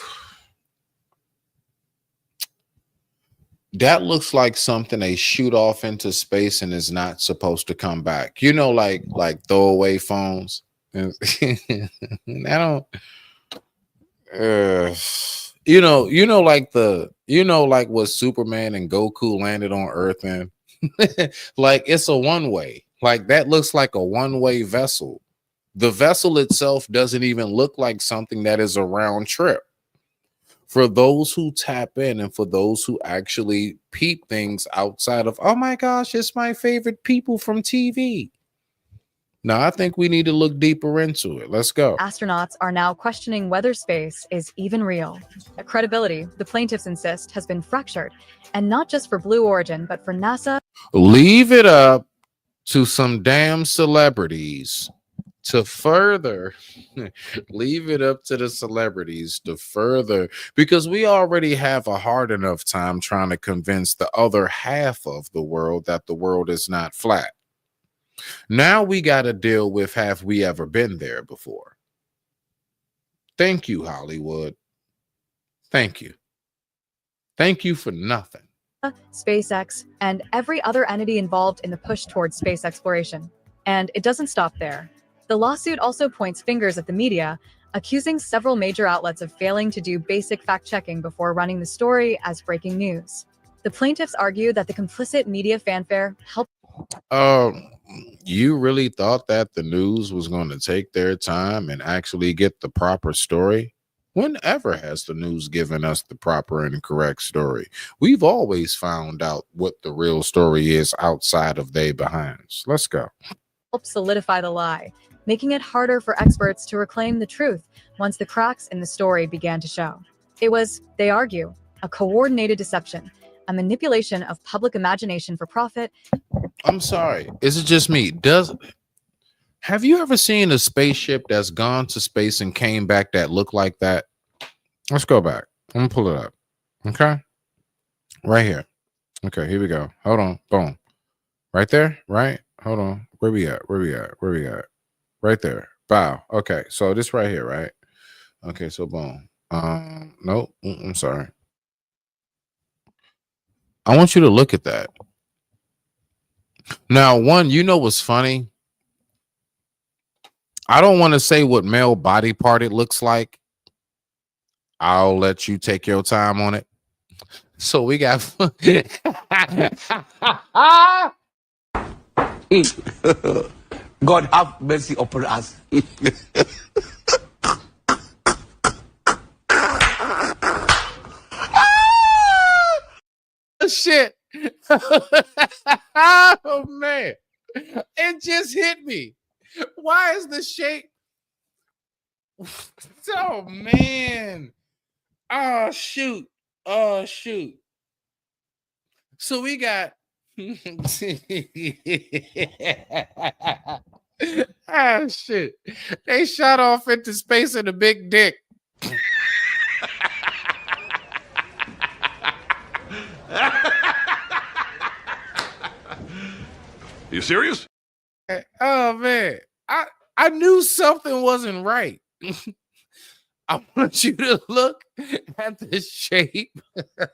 That looks like something they shoot off into space and is not supposed to come back. You know, like throwaway phones. I don't. Like what Superman and Goku landed on Earth in. Like it's a one-way. Like that looks like a one-way vessel. The vessel itself doesn't even look like something that is a round trip. For those who tap in and for those who actually peep things outside of, oh my gosh, it's my favorite people from TV. Now, I think we need to look deeper into it. Let's go. astronauts are now questioning whether space is even real. The credibility, the plaintiffs insist, has been fractured, and not just for Blue Origin, but for NASA. Leave it up to some damn celebrities to further leave it up to the celebrities to further, because we already have a hard enough time trying to convince the other half of the world that the world is not flat. Now we got to deal with, have we ever been there before? Thank you, Hollywood. Thank you. Thank you for nothing. SpaceX, and every other entity involved in the push towards space exploration. And it doesn't stop there. The lawsuit also points fingers at the media, accusing several major outlets of failing to do basic fact-checking before running the story as breaking news. The plaintiffs argue that the complicit media fanfare helped. You really thought that the news was going to take their time and actually get the proper story? Whenever has the news given us the proper and correct story? We've always found out what the real story is outside of they behinds. Let's go. Help solidify the lie, making it harder for experts to reclaim the truth once the cracks in the story began to show. It was, they argue, a coordinated deception, a manipulation of public imagination for profit. I'm sorry. Is it just me? Have you ever seen a spaceship that's gone to space and came back that looked like that? Let's go back. I'm gonna pull it up. Okay. Right here. Okay, here we go. Hold on. Boom. Right there. Right. Hold on. Where we at? Right there. Bow. Okay. So this right here, right? Okay, so boom. Nope. I'm sorry. I want you to look at that. Now, one, you know what's funny? I don't want to say what male body part it looks like. I'll let you take your time on it. So we got God have mercy upon us. shit. Oh man, it just hit me. Why is the shape? Oh man. Oh shoot. So we got ah shit. They shot off into space in a big dick. You serious? Oh man, I knew something wasn't right. I want you to look at the shape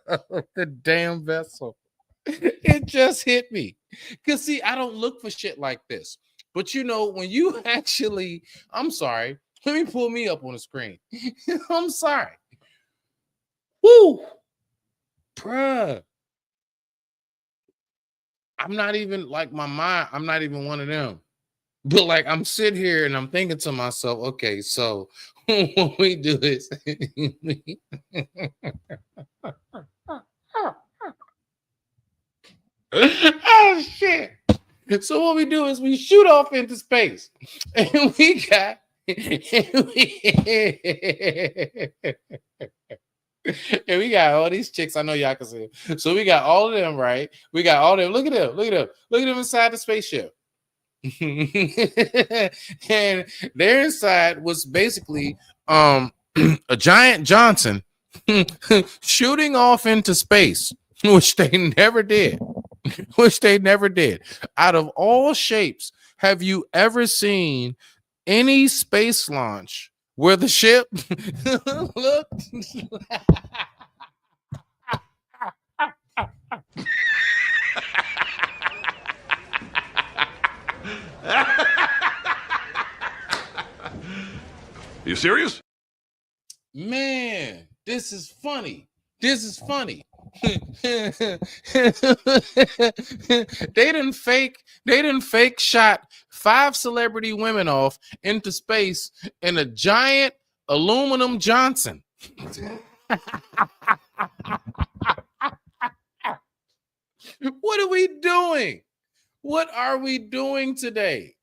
of the damn vessel. It just hit me. Because see, I don't look for shit like this. But you know, when you actually, I'm sorry, let me pull me up on the screen. I'm sorry. Woo! Bruh. I'm not even like my mind. I'm not even one of them. But like I'm sitting here and I'm thinking to myself, okay, so what we do is oh shit. So what we do is we shoot off into space. And we got and we got all these chicks. I know y'all can see them. So we got all of them, right? We got all of them. Look at them. Look at them. Look at them inside the spaceship. And their inside was basically a giant Johnson shooting off into space, which they never did. Which they never did. Out of all shapes, have you ever seen any space launch where the ship look? You serious? Man, this is funny. This is funny. They didn't fake shot 5 celebrity women off into space in a giant aluminum Johnson. What are we doing? What are we doing today?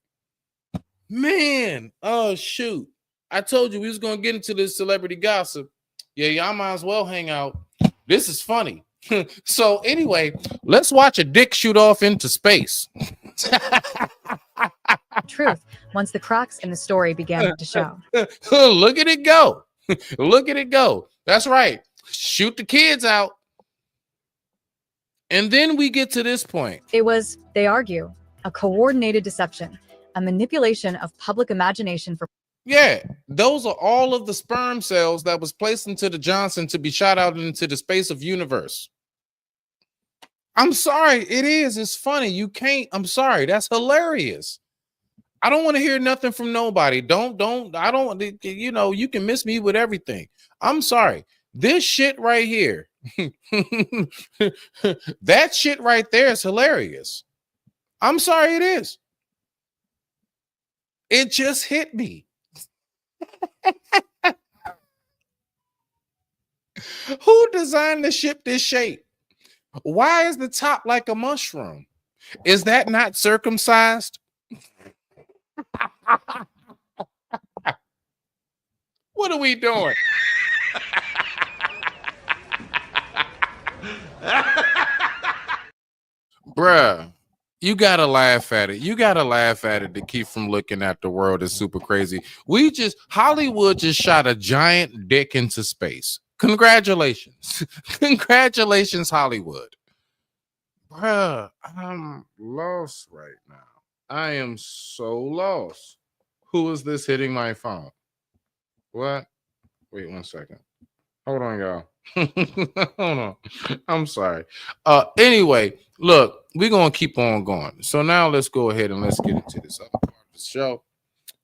Man, oh shoot. I told you we was gonna get into this celebrity gossip. Yeah, y'all might as well hang out. This is funny. So anyway, let's watch a dick shoot off into space. Truth, once the cracks in the story began to show. Look at it go. Look at it go. That's right. Shoot the kids out. And then we get to this point. It was, they argue, a coordinated deception, a manipulation of public imagination for. Yeah, those are all of the sperm cells that was placed into the Johnson to be shot out into the space of universe. I'm sorry, it is. It's funny. You can't. I'm sorry. That's hilarious. I don't want to hear nothing from nobody. I don't, you know, you can miss me with everything. I'm sorry. This shit right here, that shit right there is hilarious. I'm sorry, it is. It just hit me. Who designed the ship this shape? Why is the top like a mushroom? Is that not circumcised? What are we doing? Bruh, you gotta laugh at it. You gotta laugh at it to keep from looking at the world as super crazy. Hollywood just shot a giant dick into space. Congratulations. Congratulations, Hollywood. Bruh, I'm lost right now. I am so lost. Who is this hitting my phone? What? Wait 1 second. Hold on, y'all. Hold on. I'm sorry. Anyway, look, we're gonna keep on going. So now let's go ahead and let's get into this other part of the show.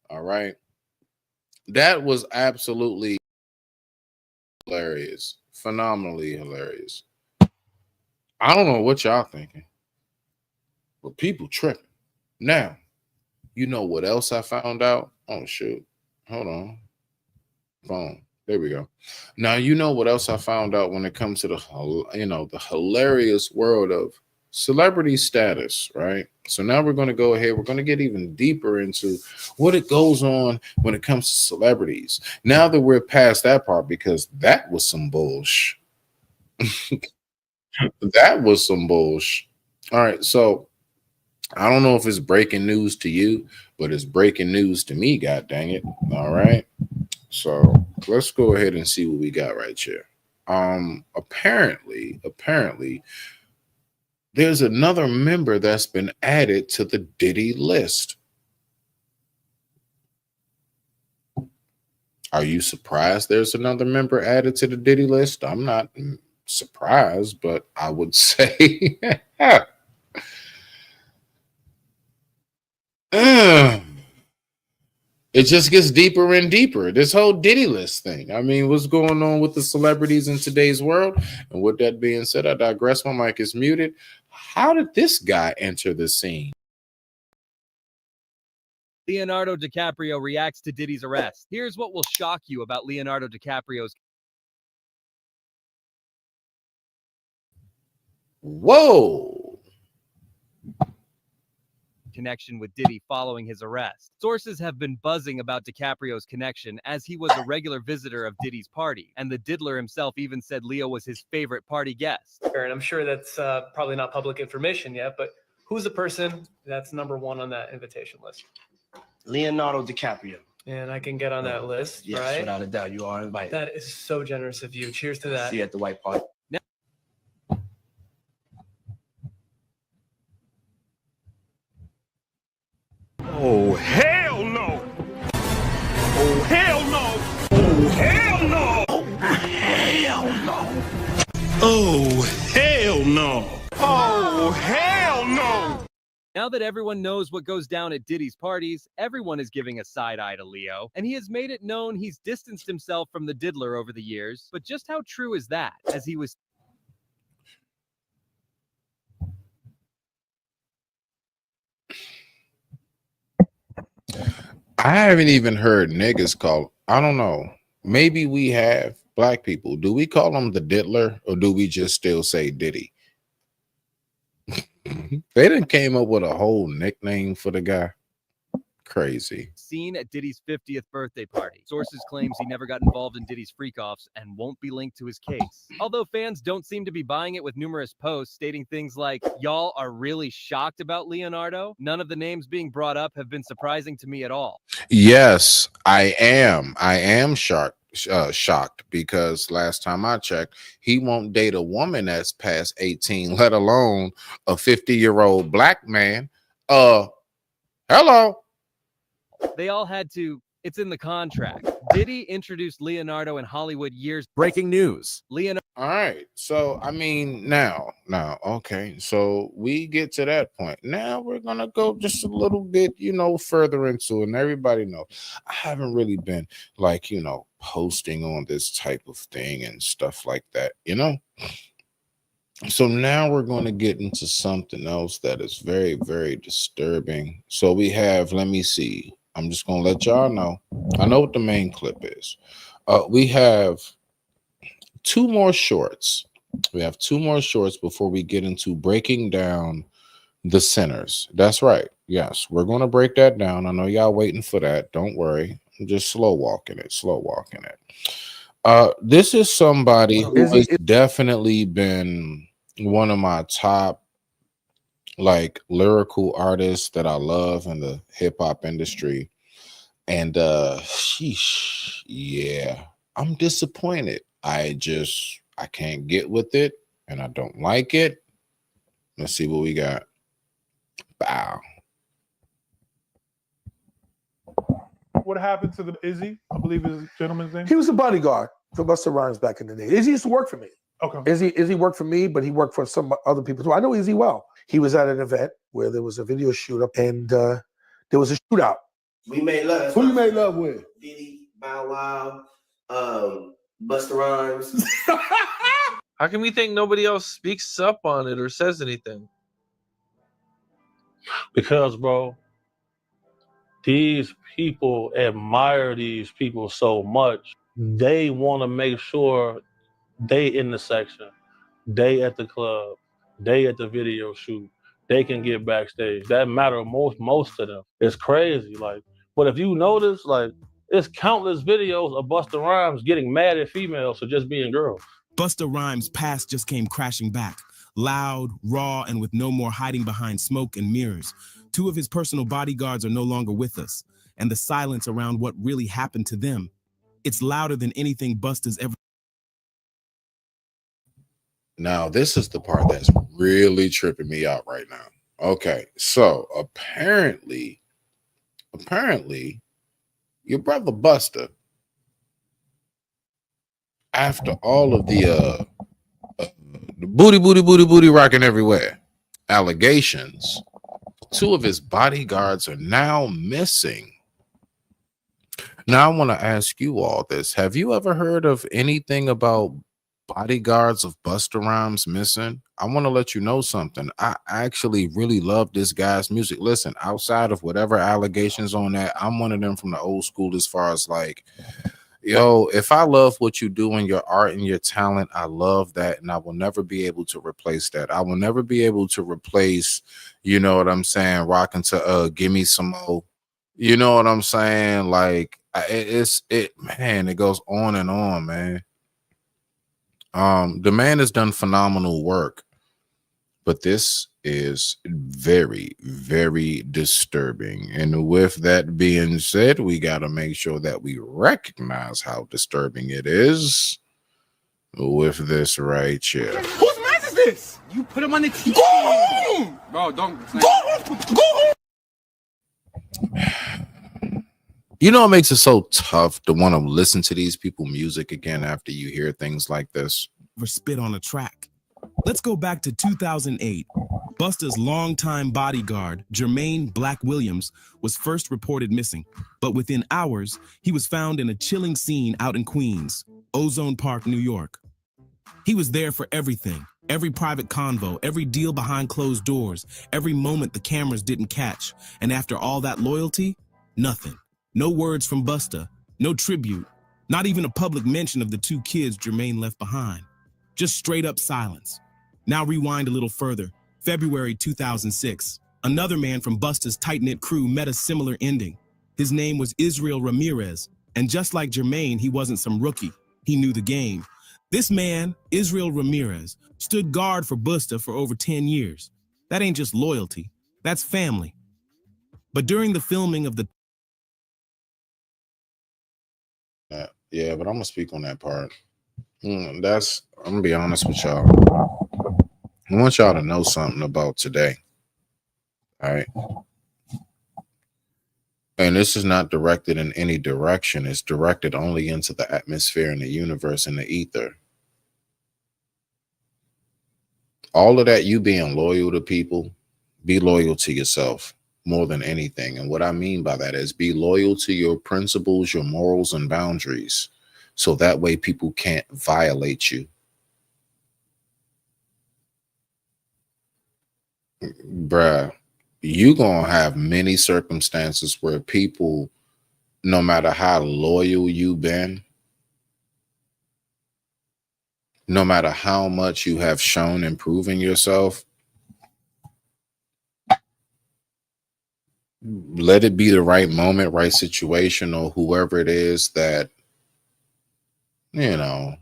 All right. That was absolutely hilarious, phenomenally hilarious. I don't know what y'all thinking, but people tripping. Now, you know what else I found out? Oh shoot. Hold on. Phone. There we go. Now, you know what else I found out when it comes to the hilarious world of celebrity status, right? So now we're going to go ahead. We're going to get even deeper into what it goes on when it comes to celebrities. Now that we're past that part, because that was some bullshit. That was some bullshit. All right. So I don't know if it's breaking news to you, but it's breaking news to me. God dang it. All right. So let's go ahead and see what we got right here. Apparently, there's another member that's been added to the Diddy list. Are you surprised there's another member added to the Diddy list? I'm not surprised, but I would say it just gets deeper and deeper. This whole Diddy list thing. I mean, what's going on with the celebrities in today's world? And with that being said, I digress. My mic is muted. How did this guy enter the scene? Leonardo DiCaprio reacts to Diddy's arrest. Here's what will shock you about Leonardo DiCaprio's connection with Diddy following his arrest. Sources have been buzzing about DiCaprio's connection, as he was a regular visitor of Diddy's party, and the diddler himself even said Leo was his favorite party guest. And I'm sure that's probably not public information yet, but who's the person that's number one on that invitation list? Leonardo DiCaprio. And I can get on that list, Yes, right? without a doubt, you are invited. That is so generous of you. Cheers to that. See you at the White Party. Oh, hell no! Oh, hell no! Oh, hell no! Oh, hell no! Oh, hell no! Oh, hell no! Now that everyone knows what goes down at Diddy's parties, everyone is giving a side eye to Leo, and he has made it known he's distanced himself from the diddler over the years. But just how true is that, as he was I haven't even heard niggas call. I don't know. Maybe we have black people. Do we call him the diddler, or do we just still say Diddy? They done came up with a whole nickname for the guy. Crazy. seen at Diddy's 50th birthday party. Sources claims he never got involved in Diddy's freak-offs and won't be linked to his case. Although fans don't seem to be buying it, with numerous posts stating things like, "Y'all are really shocked about Leonardo," none of the names being brought up have been surprising to me at all. Yes, I am. I am shocked because last time I checked, he won't date a woman that's past 18, let alone a 50-year-old black man. Hello. They all had to. It's in the contract. Diddy introduced Leonardo in Hollywood years. Breaking news. Leonardo. All right. So, I mean, now, okay. So we get to that point. Now we're going to go just a little bit, further into it. And everybody know I haven't really been like, posting on this type of thing and stuff like that, So now we're going to get into something else that is very, very disturbing. So we have, let me see. I'm just going to let y'all know. I know what the main clip is. We have two more shorts. We have two more shorts before we get into breaking down the sinners. That's right. Yes, we're going to break that down. I know y'all waiting for that. Don't worry. I'm just slow walking it. This is somebody who has definitely been one of my top lyrical artists that I love in the hip hop industry. And sheesh, yeah, I'm disappointed. I can't get with it and I don't like it. Let's see what we got. Bow. What happened to the Izzy? I believe is the gentleman's name. He was a bodyguard for Busta Rhymes back in the day. Izzy used to work for me. Okay. Izzy worked for me, but he worked for some other people too. I know Izzy well. He was at an event where there was a video shoot up and there was a shootout. We made love. Who you made love with? Diddy, Bow Wow, Busta Rhymes. How can we think nobody else speaks up on it or says anything? Because, bro, these people admire these people so much. They want to make sure they in the section, they at the club, they at the video shoot, they can get backstage. That matter most to them. It's crazy. But if you notice, it's countless videos of Busta Rhymes getting mad at females for just being girls. Busta Rhymes' past just came crashing back, loud, raw, and with no more hiding behind smoke and mirrors. Two of his personal bodyguards are no longer with us, and the silence around what really happened to them, it's louder than anything Busta's ever. Now, this is the part that's really tripping me out right now. Okay, so apparently, your brother Busta, after all of the booty rocking everywhere allegations, two of his bodyguards are now missing. Now, I want to ask you all this. Have you ever heard of anything about bodyguards of Busta Rhymes missing, I want to let you know something. I actually really love this guy's music. Listen, outside of whatever allegations on that, I'm one of them from the old school as far as like, yo, if I love what you do and your art and your talent, I love that. And I will never be able to replace that. I will never be able to replace, you know what I'm saying, rocking to Give Me Some More. You know what I'm saying? Like, man, it goes on and on, man. The man has done phenomenal work, but this is very, very disturbing. And with that being said, we got to make sure that we recognize how disturbing it is with this right here. Whose man is this? You put him on the TV. Go home! Bro, don't. Go home! Go home! You know, it makes it so tough to want to listen to these people's music again after you hear things like this. Or spit on a track. Let's go back to 2008. Busta's longtime bodyguard, Jermaine Black Williams, was first reported missing, but within hours, he was found in a chilling scene out in Queens, Ozone Park, New York. He was there for everything, every private convo, every deal behind closed doors, every moment the cameras didn't catch. And after all that loyalty, nothing. No words from Busta, no tribute, not even a public mention of the two kids Jermaine left behind. Just straight up silence. Now rewind a little further. February 2006, another man from Busta's tight-knit crew met a similar ending. His name was Israel Ramirez, and just like Jermaine, he wasn't some rookie. He knew the game. This man, Israel Ramirez, stood guard for Busta for over 10 years. That ain't just loyalty, that's family. But during the filming of the yeah, but I'm gonna speak on that part. I'm gonna be honest with y'all. I want y'all to know something about today. All right. And this is not directed in any direction. It's directed only into the atmosphere and the universe and the ether. All of that, you being loyal to people, be loyal to yourself more than anything. And what I mean by that is be loyal to your principles, your morals, and boundaries. So that way people can't violate you. Bruh, you gonna have many circumstances where people, no matter how loyal you've been, no matter how much you have shown improving yourself, let it be the right moment, right situation, or whoever it is that, you know,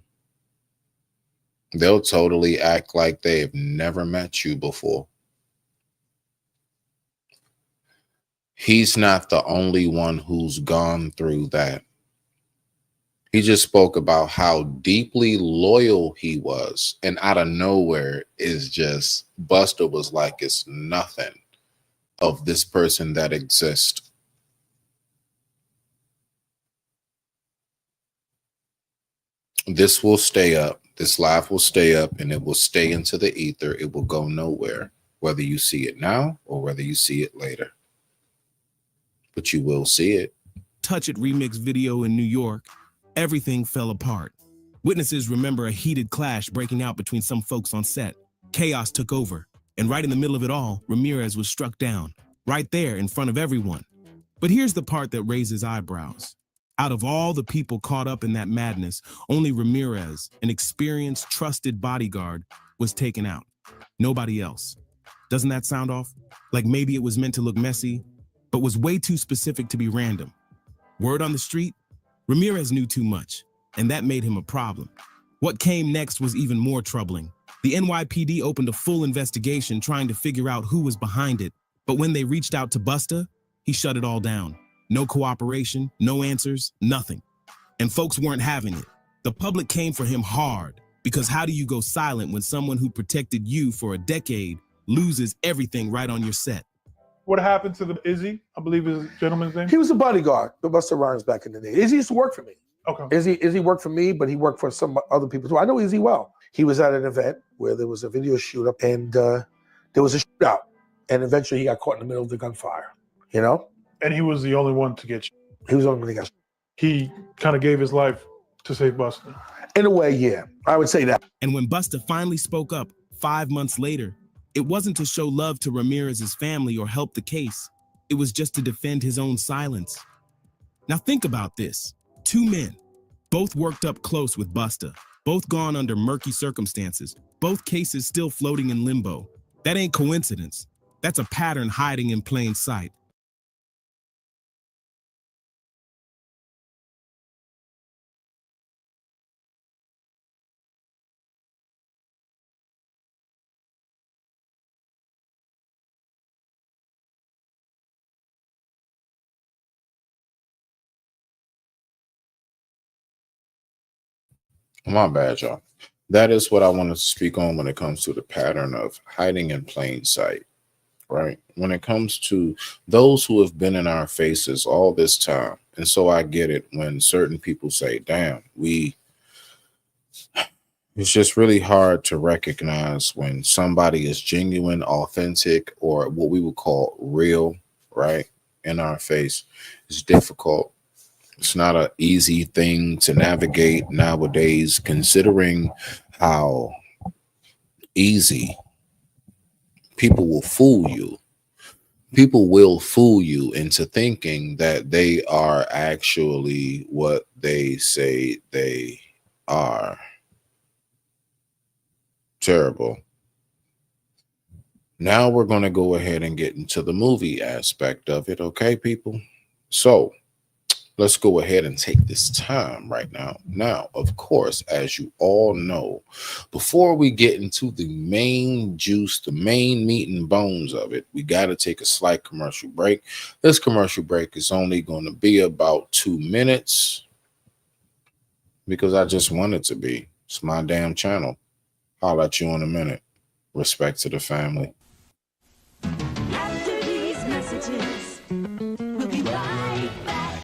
they'll totally act like they've never met you before. He's not the only one who's gone through that. He just spoke about how deeply loyal he was. And out of nowhere is just, Busta was like, it's nothing of this person that exists. This will stay up. This live will stay up, and it will stay into the ether. It will go nowhere, whether you see it now or whether you see it later. But you will see it. Touch It remix video in New York, everything fell apart. Witnesses remember a heated clash breaking out between some folks on set. Chaos took over, and right in the middle of it all, Ramirez was struck down, right there in front of everyone. But here's the part that raises eyebrows. Out of all the people caught up in that madness, only Ramirez, an experienced, trusted bodyguard, was taken out. Nobody else. Doesn't that sound off? Like maybe it was meant to look messy, but was way too specific to be random. Word on the street? Ramirez knew too much, and that made him a problem. What came next was even more troubling. The NYPD opened a full investigation trying to figure out who was behind it, but when they reached out to Busta, he shut it all down. No cooperation, no answers, nothing. And folks weren't having it. The public came for him hard, because how do you go silent when someone who protected you for a decade loses everything right on your set? What happened to the Izzy? I believe is the gentleman's name. He was a bodyguard for Busta Rhymes back in the day. Izzy used to work for me. Okay. Izzy worked for me, but he worked for some other people too. I know Izzy well. He was at an event where there was a video shoot up, and there was a shootout, and eventually he got caught in the middle of the gunfire. You know? And he was the only one to get shot. He was the only one that got shot. He kind of gave his life to save Busta. In a way, yeah, I would say that. And when Busta finally spoke up 5 months later, it wasn't to show love to Ramirez's family or help the case. It was just to defend his own silence. Now think about this. 2 men, both worked up close with Busta, both gone under murky circumstances, both cases still floating in limbo. That ain't coincidence. That's a pattern hiding in plain sight. My bad, y'all. That is what I wanted to speak on when it comes to the pattern of hiding in plain sight, right? When it comes to those who have been in our faces all this time. And so I get it when certain people say, damn, it's just really hard to recognize when somebody is genuine, authentic, or what we would call real, right? In our face. It's difficult. It's not an easy thing to navigate nowadays, considering how easy people will fool you. People will fool you into thinking that they are actually what they say they are. Terrible. Now we're going to go ahead and get into the movie aspect of it. Okay, people? So let's go ahead and take this time right now. Now, of course, as you all know, before we get into the main juice, the main meat and bones of it, we got to take a slight commercial break. This commercial break is only going to be about 2 minutes because I just want it to be. It's my damn channel. I'll let you in a minute. Respect to the family. After these messages, we'll be right back.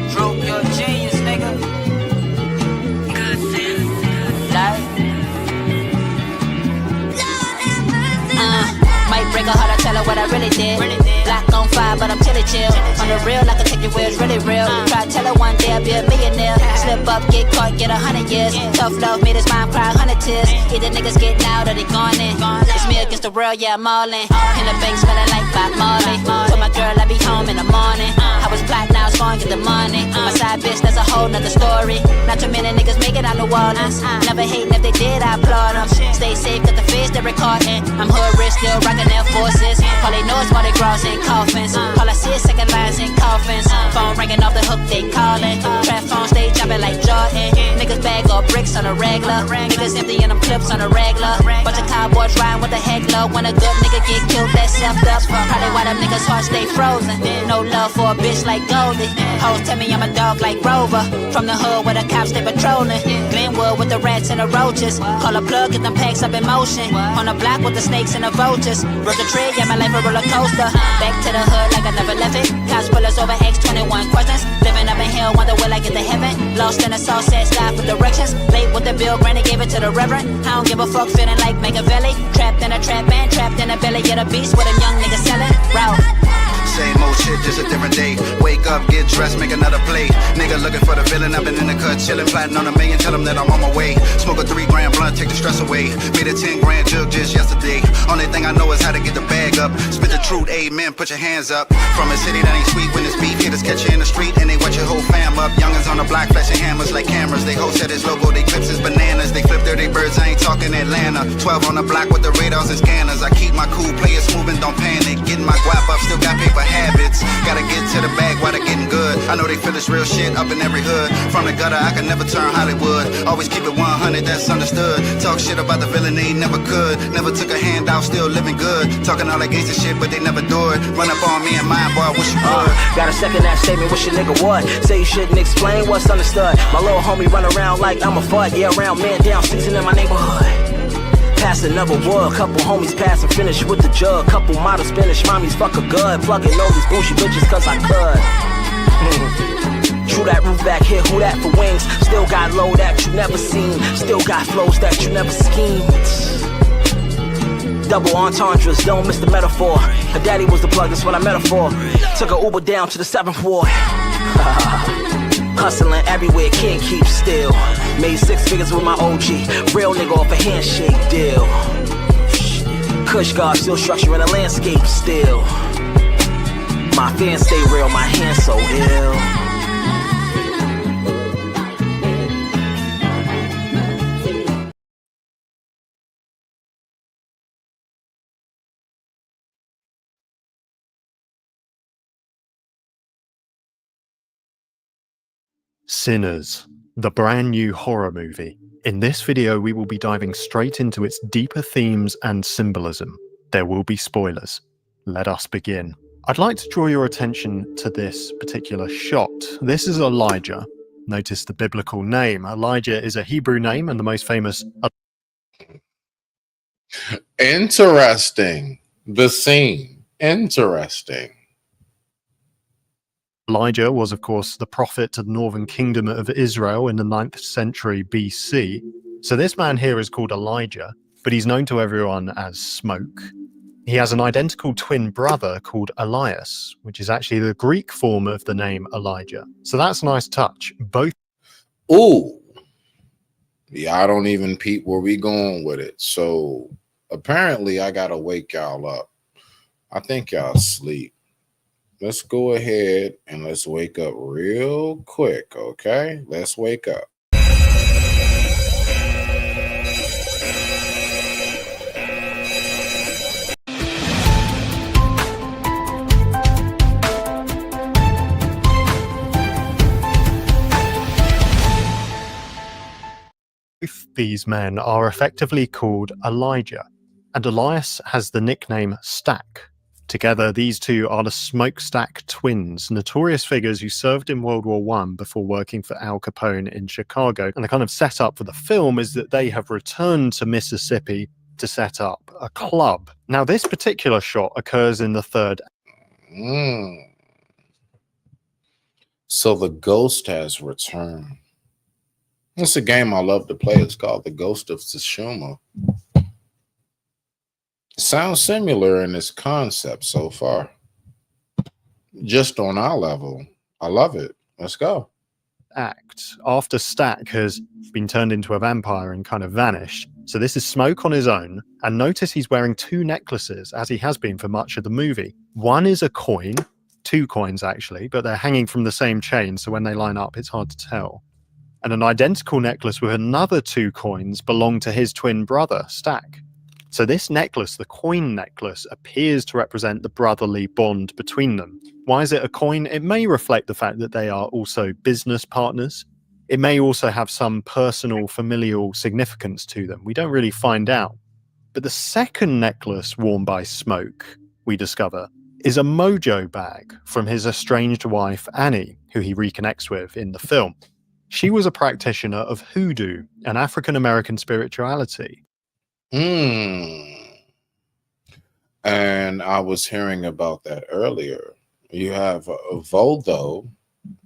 Stroke your genius, nigga. Good sense. Life. Might break her heart, I tell her what I really did. Black on fire, but I'm chilly chill. On the real, I can take your words really real. Try to tell her one day I'll be a millionaire. Slip up, get caught, get 100 years. Tough love made his mind cry 100 tears. Either niggas get out or they gone in. It's me against the world, yeah, I'm all in. In the bank smelling like Bob Marley. Told my girl I'll be home in the morning. I was black, now it's gone, get the money. My side bitch, that's a whole nother story. Not too many niggas make it out New Orleans. Never hating if they did, I applaud them. Stay safe, got the face they're recording. I'm hood rich, still rocking Air Forces. All they know is Mardi Gras and coffins. All I see is second lines and coffins. Phone ringing off the hook, they calling. Trap phones, they jumping like Jordan. Niggas bag up bricks on a regular. Niggas emptying them clips on a regular. Bunch of cowboys riding with a heckler. When a good nigga get killed, that's self up. Probably why them niggas' hearts stay frozen. No love for a bitch like Goldie. Hoes tell me I'm a dog like Rover. From the hood where the cops stay patrolling. Glenwood with the rats and the roaches. Call a plug, get them packs up in motion. On the block with the snakes and the vultures. Broke a tree, yeah, my life a roller coaster. Back to the hood like I never left it. Cops pull us over, X 21 questions. Living up in hell, wonder will I get to heaven. Lost in the sauce, ass God for directions. Late with the bill, granny gave it to the reverend. I don't give a fuck, feeling like Machiavelli. Trapped in a trap man, trapped in a belly of the beast with them young niggas selling. Route. Same old shit, just a different day. Wake up, get dressed, make another play. Nigga looking for the villain, I've been in the cut, chillin', plotting on $1 million, tell him that I'm on my way. Smoke a 3 grand blunt, take the stress away. Made a 10 grand jug just yesterday. Only thing I know is how to get the bag up. Spit the truth, amen, put your hands up. From a city that ain't sweet when it's beef, hitters catch you in the street and they wet your whole fam up. Youngins on the block flashing hammers like cameras. They host at his logo, they clips his bananas. They flip dirty birds, I ain't talking Atlanta. 12 on the block with the radars and scanners. I keep my cool, play it smooth and don't panic. Getting my guap up, still got paper habits. Gotta get to the bag while they're getting good. I know they feel this real shit up in every hood. From the gutter, I can never turn Hollywood. Always keep it 100, that's understood. Talk shit about the villain, they never could. Never took a handout, still living good. Talking all that gangsta shit, but they never do it. Run up on me and mine, boy, I wish you would. Got a second that statement, wish your nigga would. Say you shouldn't explain what's understood. My little homie run around like I'm a fud. Yeah, around man down season in my neighborhood. Pass another wood, couple homies pass and finish with the jug. Couple models finish, mommies fuck a good. Plugging all these bougie bitches cause I could. True that roof back here, who that for wings? Still got low that you never seen. Still got flows that you never schemed. Double entendres, don't miss the metaphor. Her daddy was the plug, that's what I met her for. Took her Uber down to the 7th ward. Hustling everywhere, can't keep still. Made 6 figures with my OG. Real nigga off a handshake deal. Kush God still structuring a landscape still. My fans stay real, my hands so ill. Sinners, the brand new horror movie. In this video, we will be diving straight into its deeper themes and symbolism. There will be spoilers. Let us begin. I'd like to draw your attention to this particular shot. This is Elijah. Notice the biblical name. Elijah is a Hebrew name and the most famous. Interesting. The scene. Interesting. Elijah was, of course, the prophet to the northern kingdom of Israel in the 9th century BC. So this man here is called Elijah, but he's known to everyone as Smoke. He has an identical twin brother called Elias, which is actually the Greek form of the name Elijah. So that's a nice touch. Both. Ooh. Yeah, I don't even peep where we going with it. So apparently I gotta wake y'all up. I think y'all asleep. Let's go ahead and let's wake up real quick, okay? Let's wake up. These men are effectively called Elijah, and Elias has the nickname Stack. Together, these two are the Smokestack twins, notorious figures who served in World War I before working for Al Capone in Chicago. And the kind of setup for the film is that they have returned to Mississippi to set up a club. Now, this particular shot occurs in the third. So the ghost has returned. It's a game I love to play. It's called The Ghost of Tsushima. Sounds similar in its concept so far. Just on our level. I love it. Let's go. Act after Stack has been turned into a vampire and kind of vanished. So this is Smoke on his own. And notice he's wearing 2 necklaces, as he has been for much of the movie. One is a coin, 2 coins actually, but they're hanging from the same chain. So when they line up, it's hard to tell. And an identical necklace with another 2 coins belong to his twin brother, Stack. So this necklace, the coin necklace, appears to represent the brotherly bond between them. Why is it a coin? It may reflect the fact that they are also business partners. It may also have some personal, familial significance to them. We don't really find out. But the second necklace worn by Smoke, we discover, is a mojo bag from his estranged wife, Annie, who he reconnects with in the film. She was a practitioner of hoodoo, an African-American spirituality. And I was hearing about that earlier. You have Voodoo,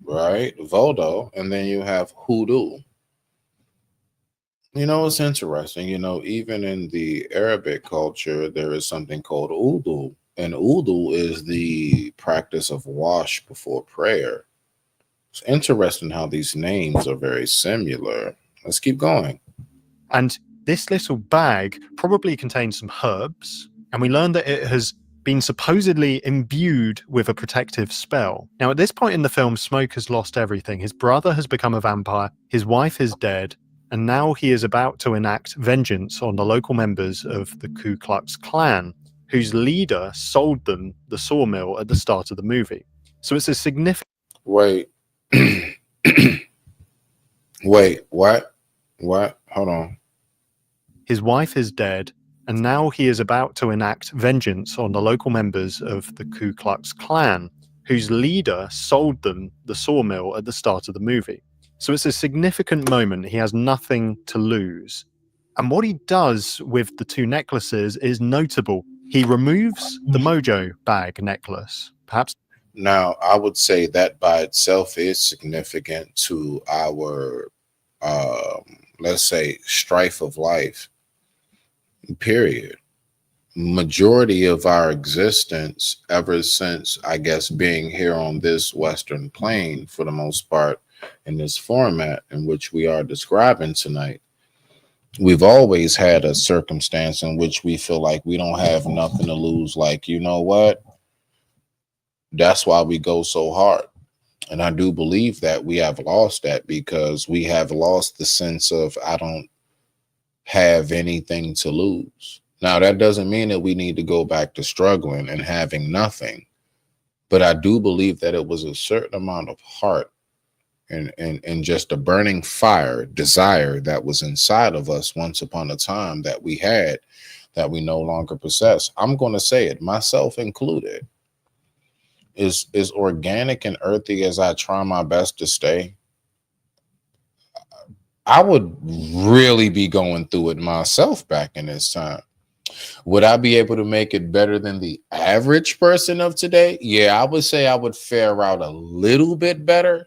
right? Voodoo, and then you have hoodoo. You know, it's interesting. You know, even in the Arabic culture, there is something called Udu. And Udu is the practice of wash before prayer. It's interesting how these names are very similar. Let's keep going. And this little bag probably contains some herbs, and we learned that it has been supposedly imbued with a protective spell. Now, at this point in the film, Smoke has lost everything. His brother has become a vampire, his wife is dead, and now he is about to enact vengeance on the local members of the Ku Klux Klan, whose leader sold them the sawmill at the start of the movie. So it's a significant... Wait. Wait, what? What? Hold on. His wife is dead, and now he is about to enact vengeance on the local members of the Ku Klux Klan, whose leader sold them the sawmill at the start of the movie. So it's a significant moment. He has nothing to lose. And what he does with the 2 necklaces is notable. He removes the mojo bag necklace, perhaps. Now, I would say that by itself is significant to our, let's say, strife of life. Period. majority of our existence ever since, I guess, being here on this Western plane for the most part in this format in which we are describing tonight, we've always had a circumstance in which we feel like we don't have nothing to lose. Like, you know what? That's why we go so hard. And I do believe that we have lost that because we have lost the sense of, I don't have anything to lose. Now, that doesn't mean that we need to go back to struggling and having nothing. But I do believe that it was a certain amount of heart and just a burning fire, desire that was inside of us once upon a time that we had that we no longer possess. I'm going to say it, myself included. Is organic and earthy as I try my best to stay, I would really be going through it myself back in this time. Would I be able to make it better than the average person of today? Yeah, I would say I would fare out a little bit better,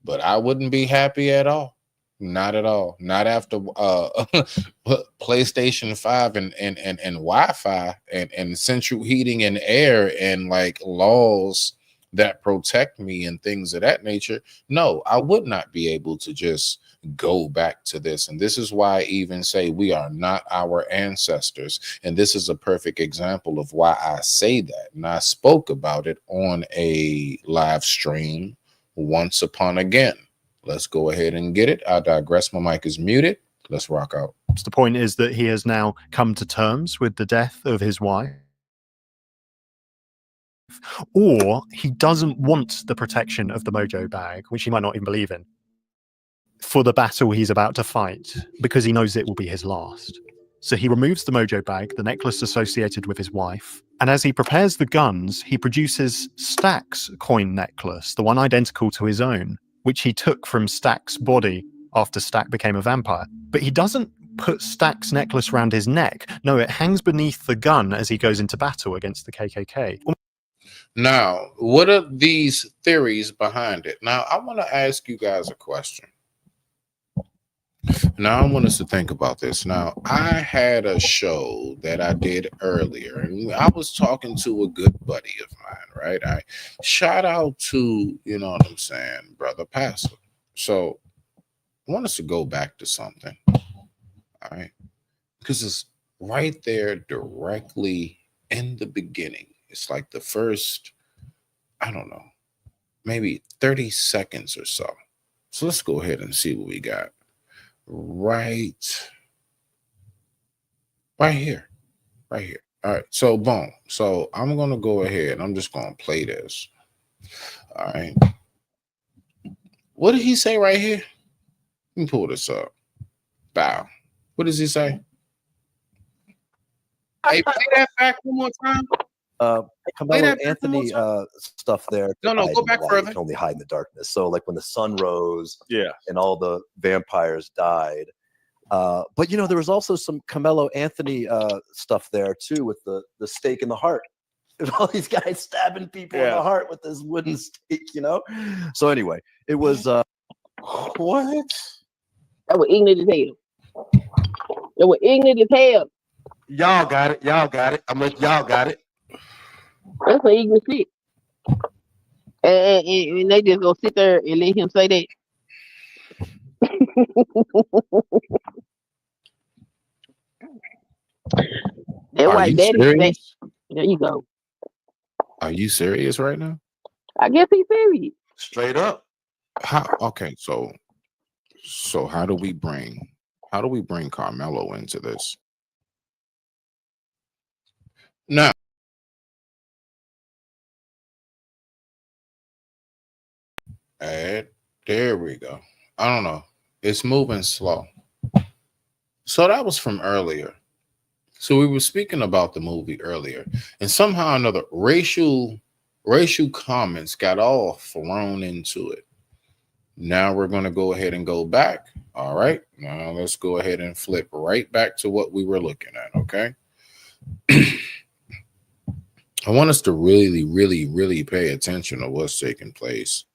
but I wouldn't be happy at all. Not at all. Not after PlayStation 5 and Wi-Fi and central heating and air and like laws that protect me and things of that nature. No, I would not be able to just go back to this. And this is why I even say we are not our ancestors. And this is a perfect example of why I say that. And I spoke about it on a live stream once upon again. Let's go ahead and get it. I digress. My mic is muted. Let's rock out. The point is that he has now come to terms with the death of his wife, or he doesn't want the protection of the mojo bag, which he might not even believe in, for the battle he's about to fight, because he knows it will be his last. So he removes the mojo bag, the necklace associated with his wife, and as he prepares the guns, he produces Stack's coin necklace, the one identical to his own, which he took from Stack's body after Stack became a vampire. But he doesn't put Stack's necklace around his neck. No, it hangs beneath the gun as he goes into battle against the KKK. Now, what are these theories behind it? Now, I want to ask you guys a question. Now, I want us to think about this. Now, I had a show that I did earlier, and I was talking to a good buddy of mine, right? I shout out to, you know what I'm saying, Brother Pastor. So I want us to go back to something, all right? Because it's right there directly in the beginning. It's like the first, I don't know, maybe 30 seconds or so. So let's go ahead and see what we got. Right here. All right, so boom. So I'm gonna go ahead. I'm just gonna play this. All right. What did he say right here? Let me pull this up. Bow. What does he say? Hey, play that back one more time. Carmelo Anthony stuff there. No, go back further. You can only hide in the darkness. So like when the sun rose, yeah, and all the vampires died. But you know, there was also some Carmelo Anthony stuff there too, with the stake in the heart. And all these guys stabbing people in the heart with this wooden stake, you know. So anyway, it was what? That was ignorant as hell. That was ignorant as hell. Y'all got it. Y'all got it. I'm like, y'all got it. That's some ignorant shit. And they just go sit there and let him say that. That white daddy. There you go. Are you serious right now? I guess he's serious. Straight up. How? Okay, so how do we bring Carmelo into this? Now, there we go. I don't know. It's moving slow. So that was from earlier. So we were speaking about the movie earlier, and somehow or another, racial comments got all thrown into it. Now we're going to go ahead and go back. All right. Now let's go ahead and flip right back to what we were looking at. Okay. I want us to really, really, really pay attention to what's taking place.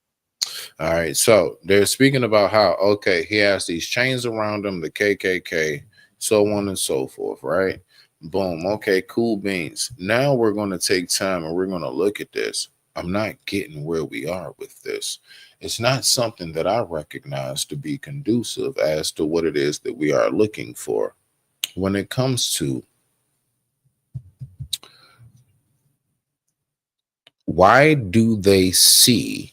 All right. So they're speaking about how, okay, he has these chains around him, the KKK, so on and so forth. Right. Boom. Okay, cool beans. Now we're going to take time and we're going to look at this. I'm not getting where we are with this. It's not something that I recognize to be conducive as to what it is that we are looking for when it comes to why do they see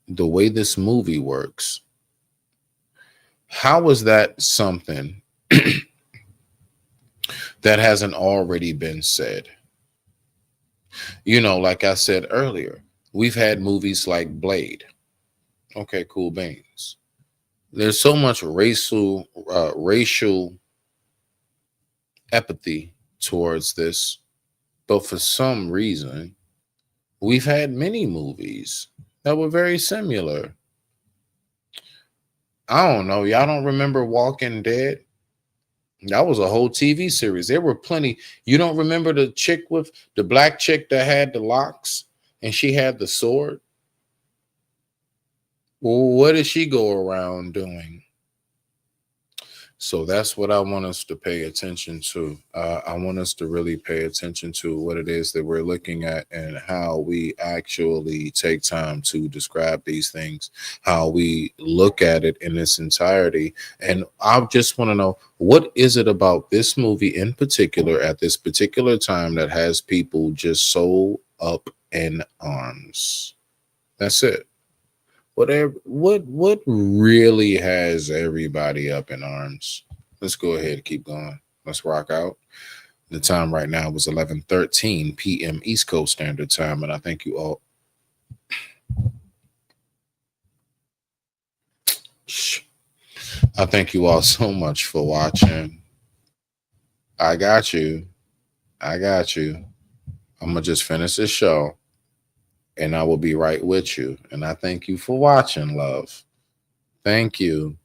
the way this movie works? How is that something that hasn't already been said? You know, like I said earlier, we've had movies like Blade. Okay, cool beans. There's so much racial empathy towards this, but for some reason, we've had many movies that were very similar. I don't know. Y'all don't remember Walking Dead? That was a whole TV series. There were plenty. You don't remember the chick with the black chick that had the locks and she had the sword? Well, what did she go around doing? So that's what I want us to pay attention to. I want us to really pay attention to what it is that we're looking at and how we actually take time to describe these things, how we look at it in its entirety. And I just want to know, what is it about this movie in particular at this particular time that has people just so up in arms? That's it. What really has everybody up in arms? Let's go ahead and keep going. Let's rock out. The time right now was 11:13 p.m. East Coast Standard Time, and I thank you all. I thank you all so much for watching. I got you. I'm gonna just finish this show. And I will be right with you. And I thank you for watching, love. Thank you.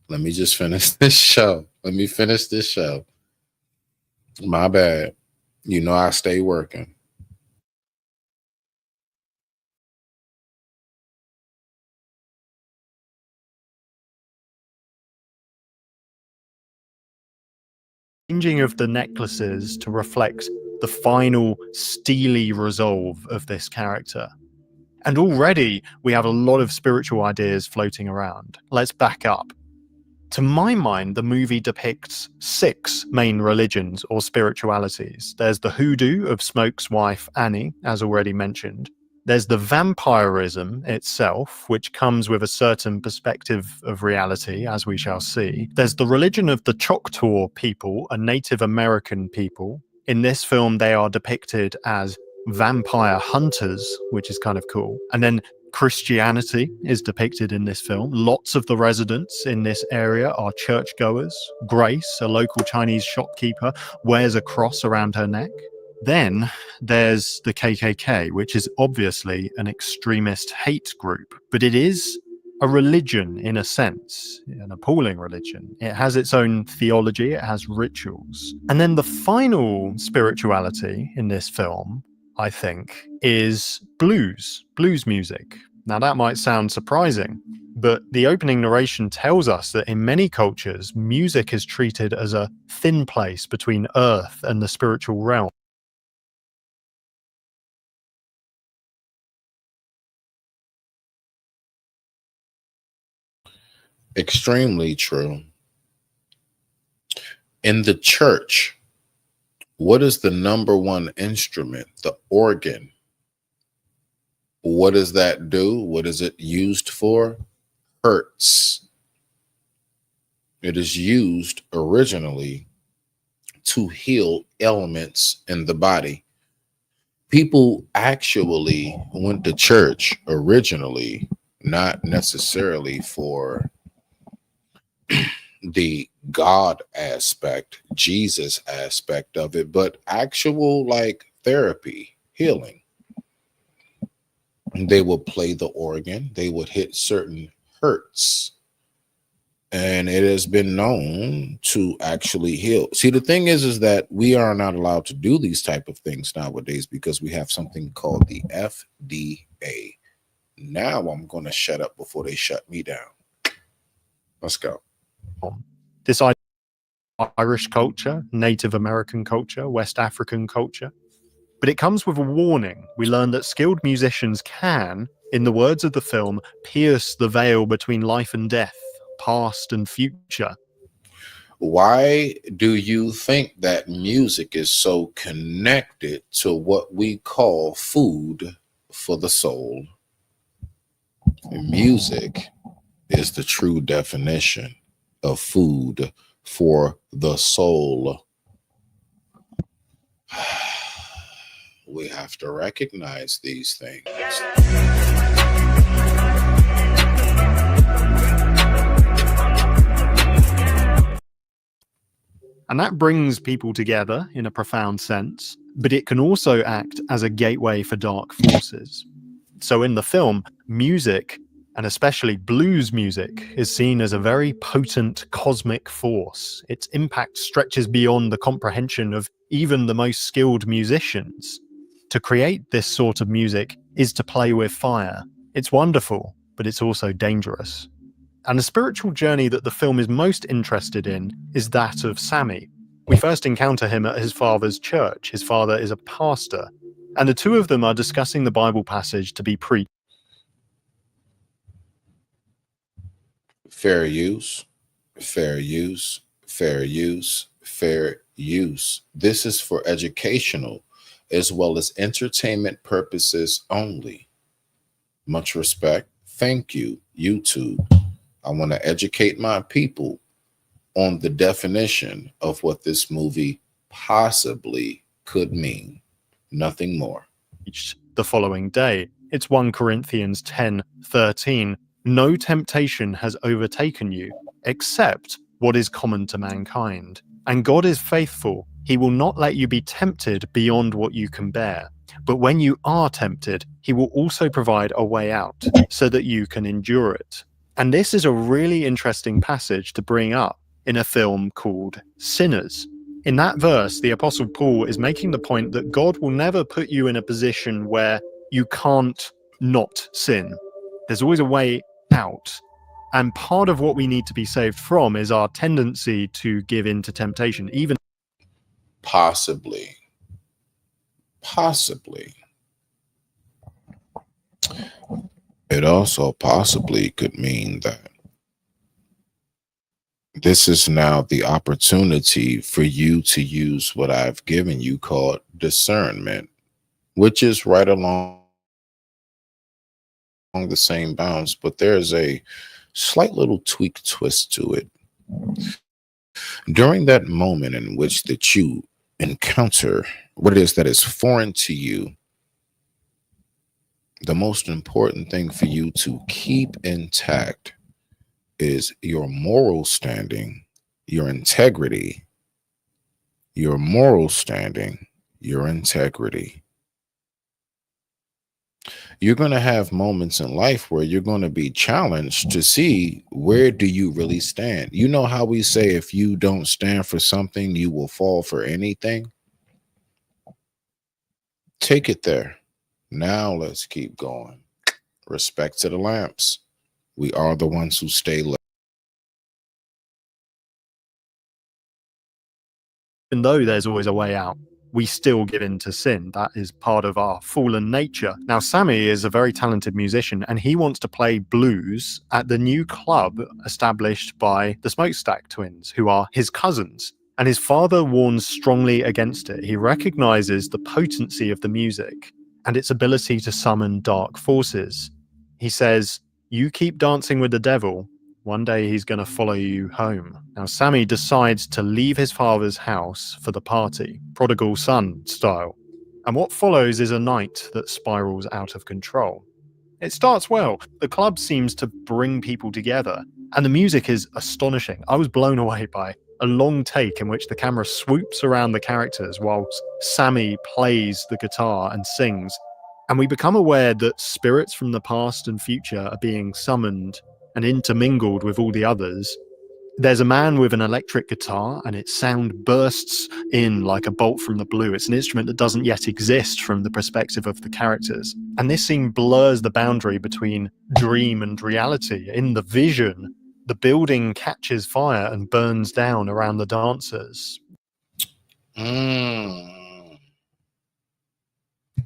Let me just finish this show. My bad. You know I stay working. Changing of the necklaces to reflect the final steely resolve of this character. And already we have a lot of spiritual ideas floating around. Let's back up. To my mind, the movie depicts 6 main religions or spiritualities. There's the hoodoo of Smoke's wife, Annie, as already mentioned. There's the vampirism itself, which comes with a certain perspective of reality, as we shall see. There's the religion of the Choctaw people, a Native American people. In this film, they are depicted as vampire hunters, which is kind of cool. And then Christianity is depicted in this film. Lots of the residents in this area are churchgoers. Grace, a local Chinese shopkeeper, wears a cross around her neck. Then there's the KKK, which is obviously an extremist hate group, but it is a religion in a sense, an appalling religion. It has its own theology, it has rituals. And then the final spirituality in this film, I think, is blues music. Now that might sound surprising, but the opening narration tells us that in many cultures, music is treated as a thin place between earth and the spiritual realm. Extremely true. In the church, what is the number one instrument? The organ. What does that do? What is it used for? Hurts. It is used originally to heal ailments in the body. People actually went to church originally, not necessarily for the God aspect, Jesus aspect of it, but actual like therapy, healing. They would play the organ, they would hit certain hurts, and it has been known to actually heal. See, the thing is that we are not allowed to do these type of things nowadays because we have something called the FDA. Now I'm going to shut up before they shut me down. Let's go. This idea Irish culture, Native American culture, West African culture. But it comes with a warning. We learn that skilled musicians can, in the words of the film, pierce the veil between life and death, past and future. Why do you think that music is so connected to what we call food for the soul? Music is the true definition of food for the soul. We have to recognize these things. And that brings people together in a profound sense, but it can also act as a gateway for dark forces. So in the film, music, and especially blues music, is seen as a very potent cosmic force. Its impact stretches beyond the comprehension of even the most skilled musicians. To create this sort of music is to play with fire. It's wonderful, but it's also dangerous. And the spiritual journey that the film is most interested in is that of Sammy. We first encounter him at his father's church. His father is a pastor, and the two of them are discussing the Bible passage to be preached. Fair use, fair use, fair use, fair use. This is for educational as well as entertainment purposes only. Much respect. Thank you, YouTube. I want to educate my people on the definition of what this movie possibly could mean. Nothing more. The following day, it's 1 Corinthians 10:13. No temptation has overtaken you except what is common to mankind. And God is faithful. He will not let you be tempted beyond what you can bear. But when you are tempted, he will also provide a way out so that you can endure it. And this is a really interesting passage to bring up in a film called Sinners. In that verse, the Apostle Paul is making the point that God will never put you in a position where you can't not sin. There's always a way out. And part of what we need to be saved from is our tendency to give in to temptation, even possibly. It also possibly could mean that this is now the opportunity for you to use what I've given you called discernment, which is right along the same bounds, but there's a slight little tweak twist to it. During that moment in which that you encounter what it is that is foreign to you, the most important thing for you to keep intact is your moral standing, your integrity, your moral standing, your integrity. You're going to have moments in life where you're going to be challenged to see where do you really stand. You know how we say if you don't stand for something, you will fall for anything? Take it there. Now let's keep going. Respect to the lamps. We are the ones who stay lit. Even though there's always a way out, we still give in to sin. That is part of our fallen nature. Now, Sammy is a very talented musician, and he wants to play blues at the new club established by the Smokestack Twins, who are his cousins. And his father warns strongly against it. He recognizes the potency of the music and its ability to summon dark forces. He says, "You keep dancing with the devil, one day he's going to follow you home." Now, Sammy decides to leave his father's house for the party, prodigal son style. And what follows is a night that spirals out of control. It starts well. The club seems to bring people together, and the music is astonishing. I was blown away by a long take in which the camera swoops around the characters whilst Sammy plays the guitar and sings. And we become aware that spirits from the past and future are being summoned and intermingled with all the others. There's a man with an electric guitar, and its sound bursts in like a bolt from the blue. It's an instrument that doesn't yet exist from the perspective of the characters. And this scene blurs the boundary between dream and reality. In the vision, the building catches fire and burns down around the dancers.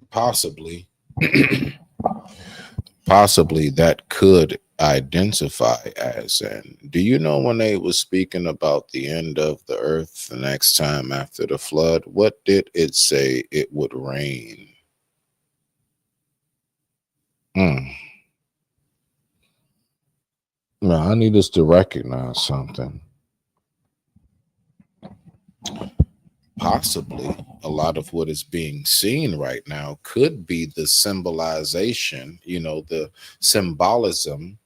Possibly. Possibly that could identify as. And do you know when they was speaking about the end of the earth the next time after the flood, what did it say it would rain? Now, I need us to recognize something. Possibly a lot of what is being seen right now could be the symbolization, the symbolism,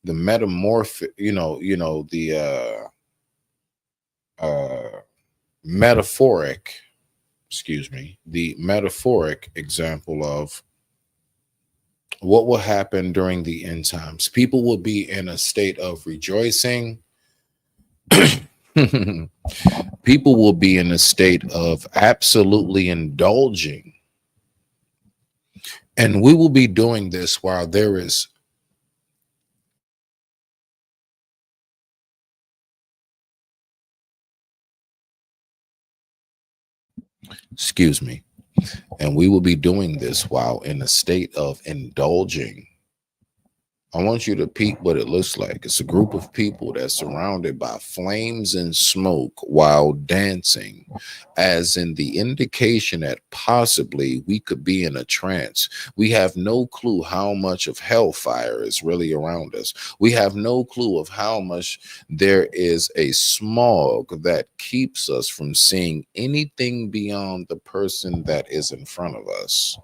the metamorphic, the metaphoric, the metaphoric example of what will happen during the end times. People will be in a state of rejoicing. People will be in a state of absolutely indulging. And we will be doing this while there is and we will be doing this while in a state of indulging. I want you to peep what it looks like. It's a group of people that's surrounded by flames and smoke while dancing, as in the indication that possibly we could be in a trance. We have no clue how much of hellfire is really around us. We have no clue of how much there is a smog that keeps us from seeing anything beyond the person that is in front of us,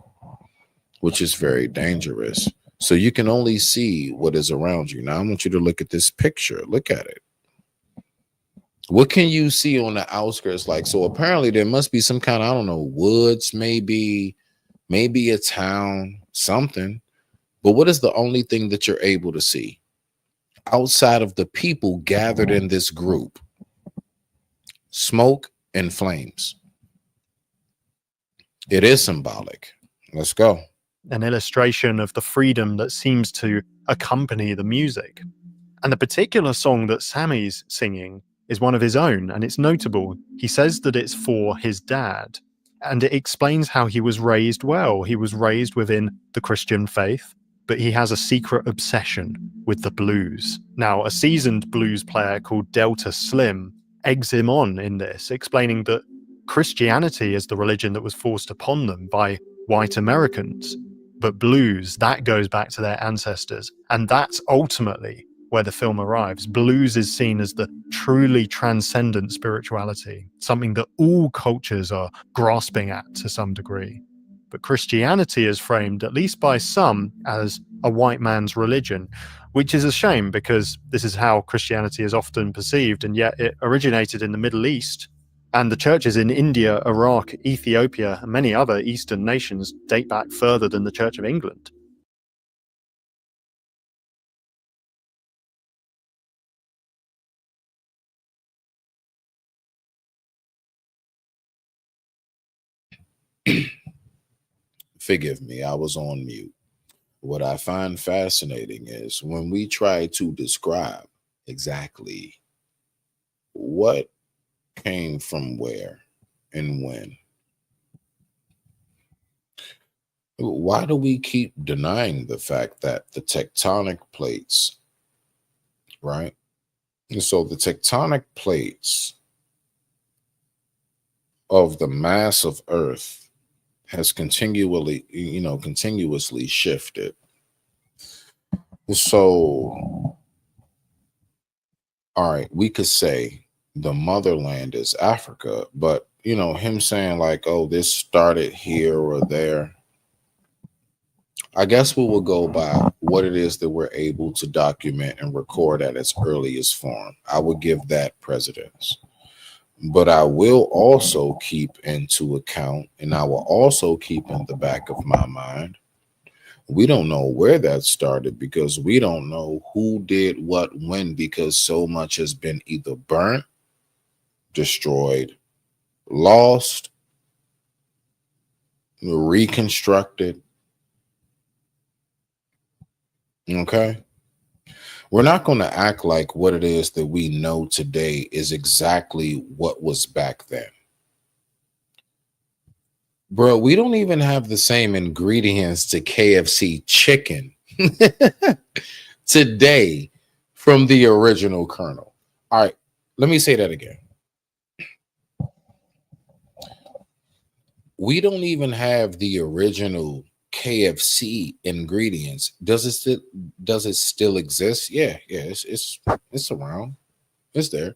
which is very dangerous. So you can only see what is around you. Now I want you to look at this picture. Look at it. What can you see on the outskirts? Like, so apparently there must be some kind of, I don't know, woods, maybe a town, something. But what is the only thing that you're able to see outside of the people gathered in this group? Smoke and flames. It is symbolic. Let's go. An illustration of the freedom that seems to accompany the music. And the particular song that Sammy's singing is one of his own, and it's notable. He says that it's for his dad, and it explains how he was raised well. He was raised within the Christian faith, but he has a secret obsession with the blues. Now, a seasoned blues player called Delta Slim eggs him on in this, explaining that Christianity is the religion that was forced upon them by white Americans. But blues, that goes back to their ancestors. And that's ultimately where the film arrives. Blues is seen as the truly transcendent spirituality, something that all cultures are grasping at to some degree. But Christianity is framed, at least by some, as a white man's religion, which is a shame because this is how Christianity is often perceived, and yet it originated in the Middle East. And the churches in India, Iraq, Ethiopia, and many other Eastern nations date back further than the Church of England. Forgive me, I was on mute. What I find fascinating is when we try to describe exactly what came from where and when. Why do we keep denying the fact that the tectonic plates, right? And so the tectonic plates of the mass of Earth has continuously shifted. So, all right, we could say the motherland is Africa, but him saying like, oh, this started here or there, I guess we will go by what it is that we're able to document and record at its earliest form. I would give that precedence. But I will also keep into account, and I will also keep in the back of my mind, we don't know where that started because we don't know who did what when, because so much has been either burnt, destroyed, lost, reconstructed. Okay. We're not going to act like what it is that we know today is exactly what was back then. Bro, we don't even have the same ingredients to KFC chicken today from the original Colonel. All right, let me say that again. We don't even have the original KFC ingredients. Does it still exist? Yeah, it's around. It's there.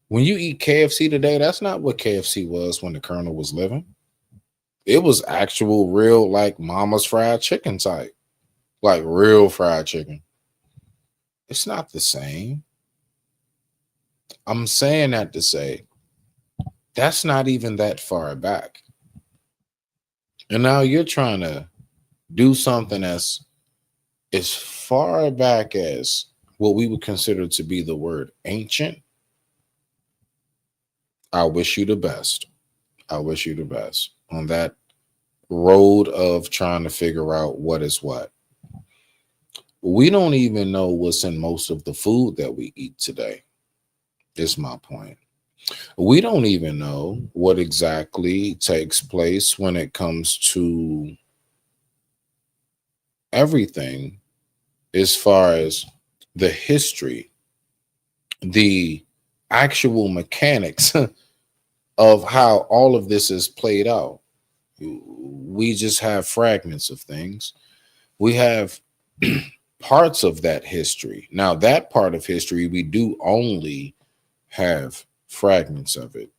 When you eat KFC today, that's not what KFC was when the Colonel was living. It was actual real like mama's fried chicken type. Like real fried chicken. It's not the same. I'm saying that to say that's not even that far back. And now you're trying to do something as far back as what we would consider to be the word ancient. I wish you the best. I wish you the best on that road of trying to figure out what is what. We don't even know what's in most of the food that we eat today. Is my point. We don't even know what exactly takes place when it comes to everything as far as the history, the actual mechanics of how all of this is played out. We just have fragments of things. We have parts of that history. Now, that part of history, we do only have fragments of it.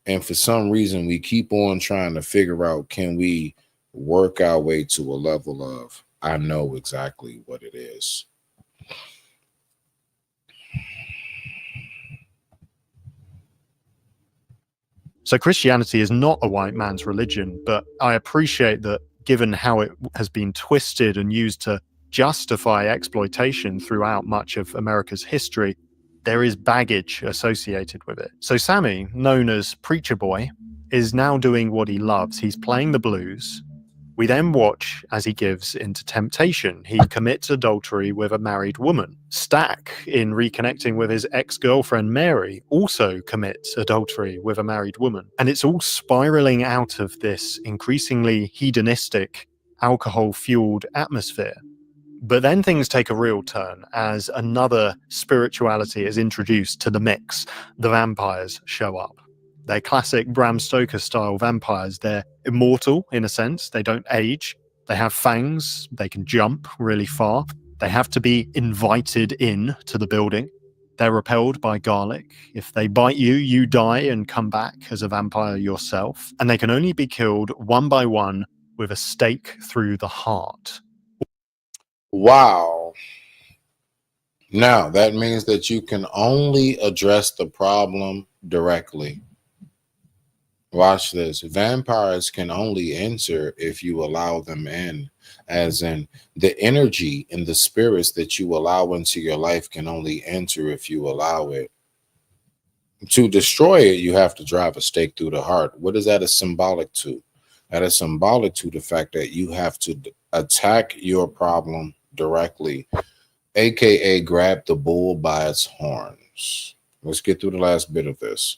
And for some reason, we keep on trying to figure out, can we work our way to a level of, I know exactly what it is. So Christianity is not a white man's religion, but I appreciate that given how it has been twisted and used to justify exploitation throughout much of America's history, there is baggage associated with it. So Sammy, known as Preacher Boy, is now doing what he loves. He's playing the blues. We then watch as he gives into temptation. He commits adultery with a married woman. Stack, in reconnecting with his ex-girlfriend Mary, also commits adultery with a married woman. And it's all spiraling out of this increasingly hedonistic, alcohol-fueled atmosphere. But then things take a real turn as another spirituality is introduced to the mix. The vampires show up. They're classic Bram Stoker style vampires. They're immortal in a sense. They don't age. They have fangs. They can jump really far. They have to be invited in to the building. They're repelled by garlic. If they bite you, you die and come back as a vampire yourself. And they can only be killed one by one with a stake through the heart. Wow. Now, that means that you can only address the problem directly. Watch this. Vampires can only enter if you allow them in, as in the energy and the spirits that you allow into your life can only enter if you allow it. To destroy it, you have to drive a stake through the heart. What is that a symbolic to? That is symbolic to the fact that you have to attack your problem directly, aka grab the bull by its horns. Let's get through the last bit of this.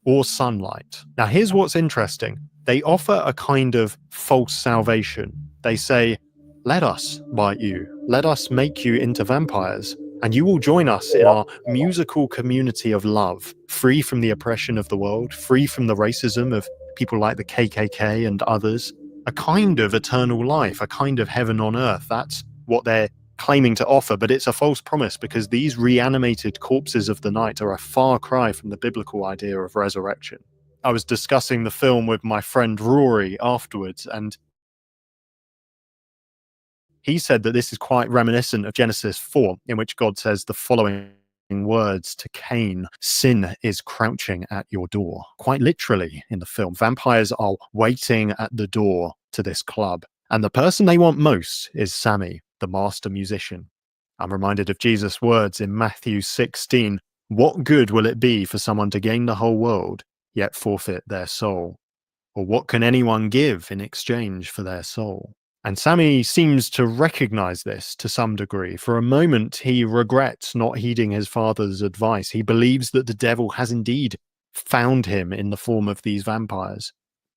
Or sunlight. Now, here's what's interesting. They offer a kind of false salvation. They say, let us bite you. Let us make you into vampires. And you will join us in our musical community of love, free from the oppression of the world, free from the racism of people like the KKK and others. A kind of eternal life, a kind of heaven on earth. That's what they're claiming to offer, but it's a false promise because these reanimated corpses of the night are a far cry from the biblical idea of resurrection. I was discussing the film with my friend Rory afterwards, and he said that this is quite reminiscent of Genesis 4, in which God says the following words to Cain: sin is crouching at your door. Quite literally in the film, vampires are waiting at the door to this club, and the person they want most is Sammy, the master musician. I'm reminded of Jesus' words in Matthew 16, what good will it be for someone to gain the whole world, yet forfeit their soul? Or what can anyone give in exchange for their soul? And Sammy seems to recognize this to some degree. For a moment, he regrets not heeding his father's advice. He believes that the devil has indeed found him in the form of these vampires.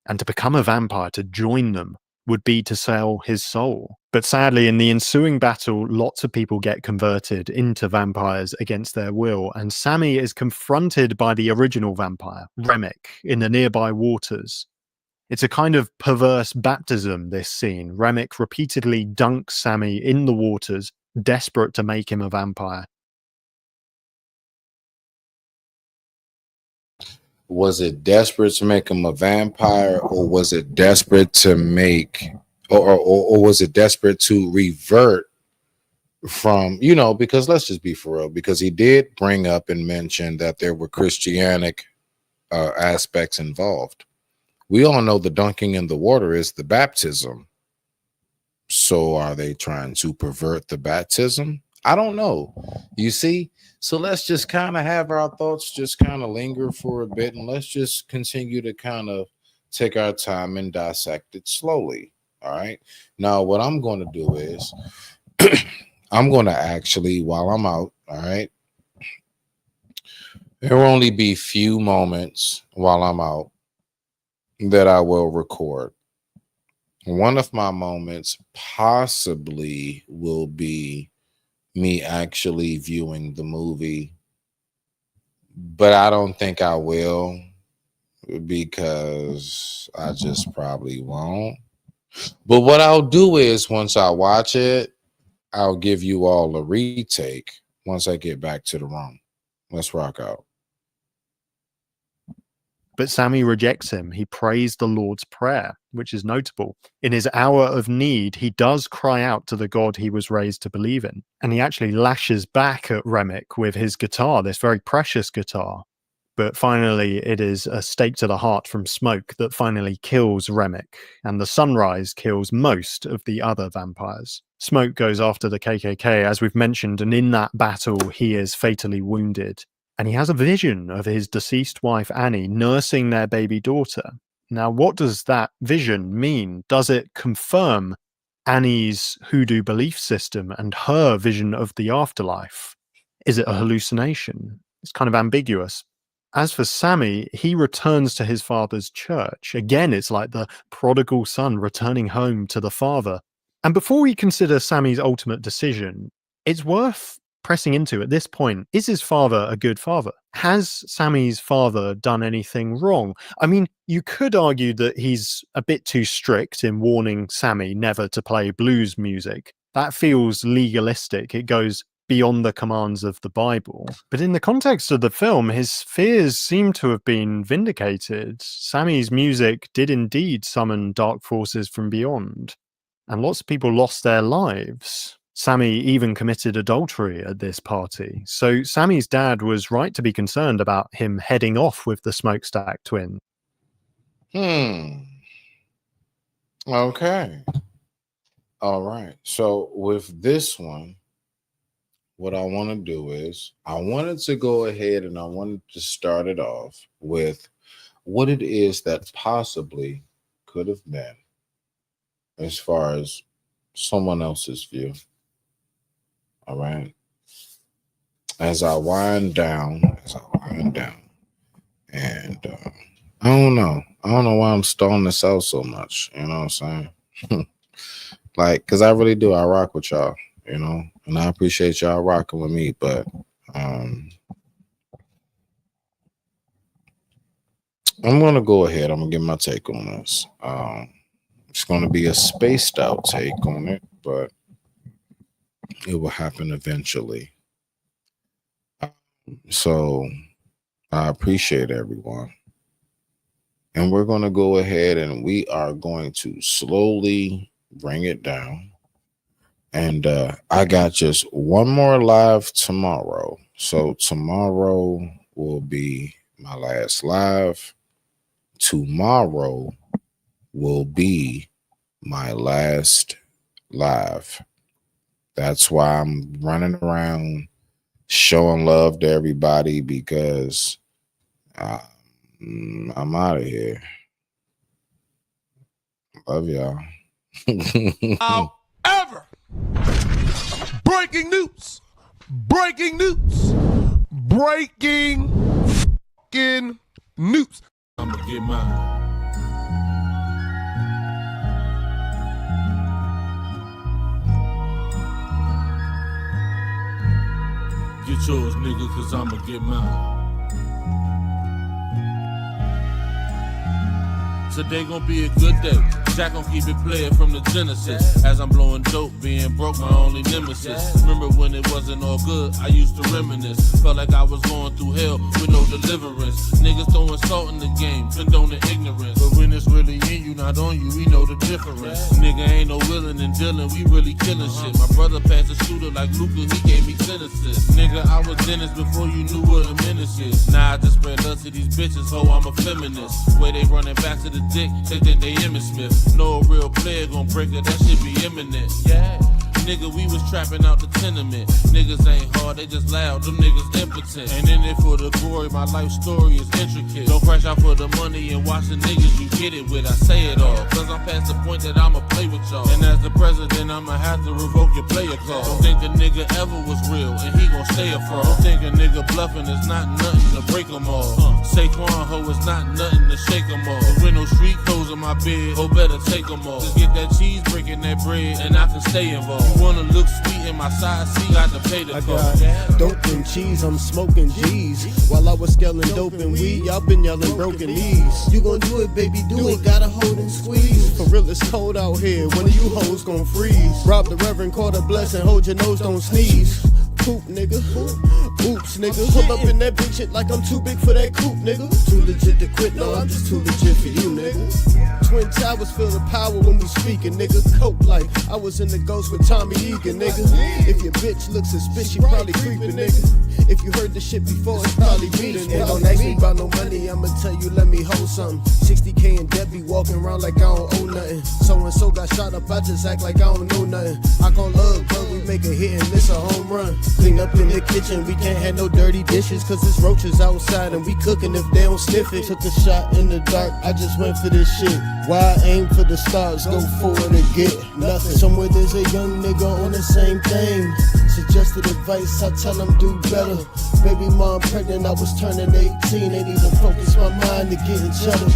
And to become a vampire, to join them, would be to sell his soul. But sadly, in the ensuing battle, lots of people get converted into vampires against their will, and Sammy is confronted by the original vampire, Remick, in the nearby waters. It's a kind of perverse baptism, this scene. Remick repeatedly dunks Sammy in the waters, desperate to make him a vampire. Was it desperate to make him a vampire, or was it desperate to make, or was it desperate to revert from, because let's just be for real, because he did bring up and mention that there were Christianic aspects involved. We all know the dunking in the water is the baptism. So are they trying to pervert the baptism? I don't know. You see? So let's just kind of have our thoughts just kind of linger for a bit, and let's just continue to kind of take our time and dissect it slowly. All right. Now, what I'm going to do is I'm going to actually, while I'm out, all right, there will only be few moments while I'm out that I will record. One of my moments possibly will be me actually viewing the movie, but I don't think I will, because I just probably won't. But what I'll do is, once I watch it, I'll give you all a retake once I get back to the room. Let's rock out. But Sammy rejects him. He prays the Lord's Prayer, which is notable. In his hour of need, he does cry out to the God he was raised to believe in. And he actually lashes back at Remick with his guitar, this very precious guitar. But finally, it is a stake to the heart from Smoke that finally kills Remick, and the sunrise kills most of the other vampires. Smoke goes after the KKK, as we've mentioned, and in that battle, he is fatally wounded. And he has a vision of his deceased wife, Annie, nursing their baby daughter. Now, what does that vision mean? Does it confirm Annie's hoodoo belief system and her vision of the afterlife? Is it a hallucination? It's kind of ambiguous. As for Sammy, he returns to his father's church. Again, it's like the prodigal son returning home to the father. And before we consider Sammy's ultimate decision, it's worth pressing into at this point, is his father a good father? Has Sammy's father done anything wrong? I mean, you could argue that he's a bit too strict in warning Sammy never to play blues music. That feels legalistic. It goes beyond the commands of the Bible. But in the context of the film, his fears seem to have been vindicated. Sammy's music did indeed summon dark forces from beyond, and lots of people lost their lives. Sammy even committed adultery at this party. So Sammy's dad was right to be concerned about him heading off with the Smokestack twin. Okay. All right. So with this one, what I want to do is I wanted to go ahead and I wanted to start it off with what it is that possibly could have been as far as someone else's view. All right. As I wind down, and I don't know why I'm stalling this out so much. You know what I'm saying? Like, because I really do. I rock with y'all, and I appreciate y'all rocking with me. But I'm going to go ahead. I'm going to give my take on this. It's going to be a spaced out take on it, but it will happen eventually. So I appreciate everyone. And we're going to go ahead and we are going to slowly bring it down. And I got just one more live tomorrow. So tomorrow will be my last live. Tomorrow will be my last live. That's why I'm running around showing love to everybody, because I'm out of here. Love y'all. However, breaking news. Breaking news. Breaking fucking news. I'ma get mine. Get yours, nigga, cause I'ma get mine. Today gon' be a good day. Jack gon' keep it playing from the Genesis. As I'm blowing dope, being broke, my only nemesis. Remember when it wasn't all good, I used to reminisce. Felt like I was going through hell with no deliverance. Niggas throwing salt in the game, condoning ignorance. But when it's really in you, not on you, we know the difference. Nigga ain't no willing and dealing, we really killing shit. My brother passed a shooter like Luca, he gave me sentences. Nigga, I was Dennis before you knew what a menace is. Now I just spread love to these bitches, ho, I'm a feminist. Way they running back to the dick, they think they Emmitt Smith. No real player gon' break it, that shit be imminent. Yeah. Nigga, we was trapping out the tenement. Niggas ain't hard, they just loud, them niggas impotent. Ain't in it for the glory, my life story is intricate. Don't crash out for the money and watch the niggas you get it with. I say it all, cause I'm past the point that I'ma play with y'all. And as the president, I'ma have to revoke your player call. Don't think the nigga ever was real, and he gon' stay a fraud. Don't think a nigga bluffing is not nothing to break them all. Saquon, ho, it's not nothing to shake them all. But with no street clothes on my bed, ho, better take them all. Just get that cheese, breaking that bread, and I can stay involved. You wanna look sweet in my side seat, got to pay the cost. Dope and cheese, I'm smoking G's. While I was scaling dope and weed, y'all been yelling broken knees. You gon' do it, baby, do it, gotta hold and squeeze. For real, it's cold out here, one of you hoes gon' freeze. Rob the reverend, call the blessing, hold your nose, don't sneeze. Poop, nigga. Oops, nigga. Pull up in that big shit like I'm too big for that coupe, nigga. Too legit to quit, no, I'm just too legit for you, nigga. Twin Towers feel the power when we speaking, nigga. Coke like I was in the Ghost with Tommy Egan, nigga. If your bitch looks suspicious, she probably creeping, nigga. If you heard the shit before, it's probably beating, nigga. Don't ask me about no money, I'ma tell you, let me hold something. 60K and debt be walking around like I don't owe nothing. So-and-so got shot up, I just act like I don't know nothing. I call love, but we make a hit and miss a home run. Clean up in the kitchen, we can't have no dirty dishes, cause it's roaches outside and we cooking if they don't sniff it. Took a shot in the dark, I just went for this shit. Why aim for the stars, go forward and get nothing. Somewhere there's a young nigga on the same thing. Suggested advice, I tell him do better. Baby mom pregnant, I was turning 18. Ain't even focused my mind to getting cheddar.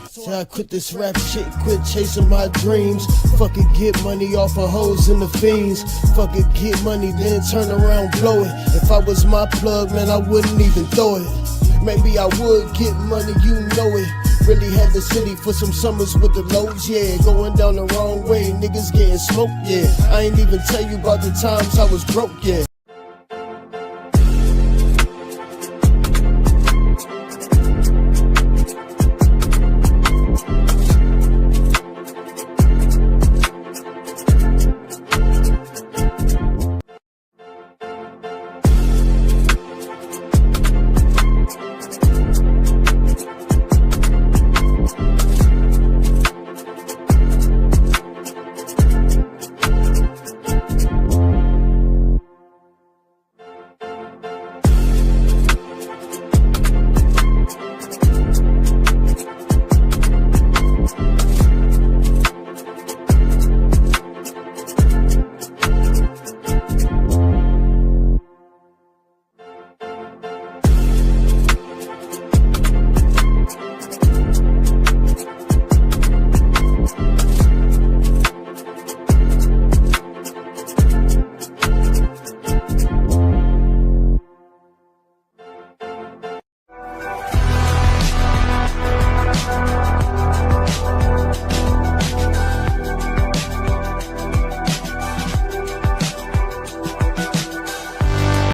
So I quit this rap shit, quit chasing my dreams. Fuck it, get money off of hoes and the fiends. Fuck it, get money, then turn around, blow it. If I was my plug, man, I wouldn't even throw it. Maybe I would get money, you know it. Really had the city for some summers with the lows, yeah. Going down the wrong way, niggas getting smoked, yeah. I ain't even tell you about the times I was broke, yeah.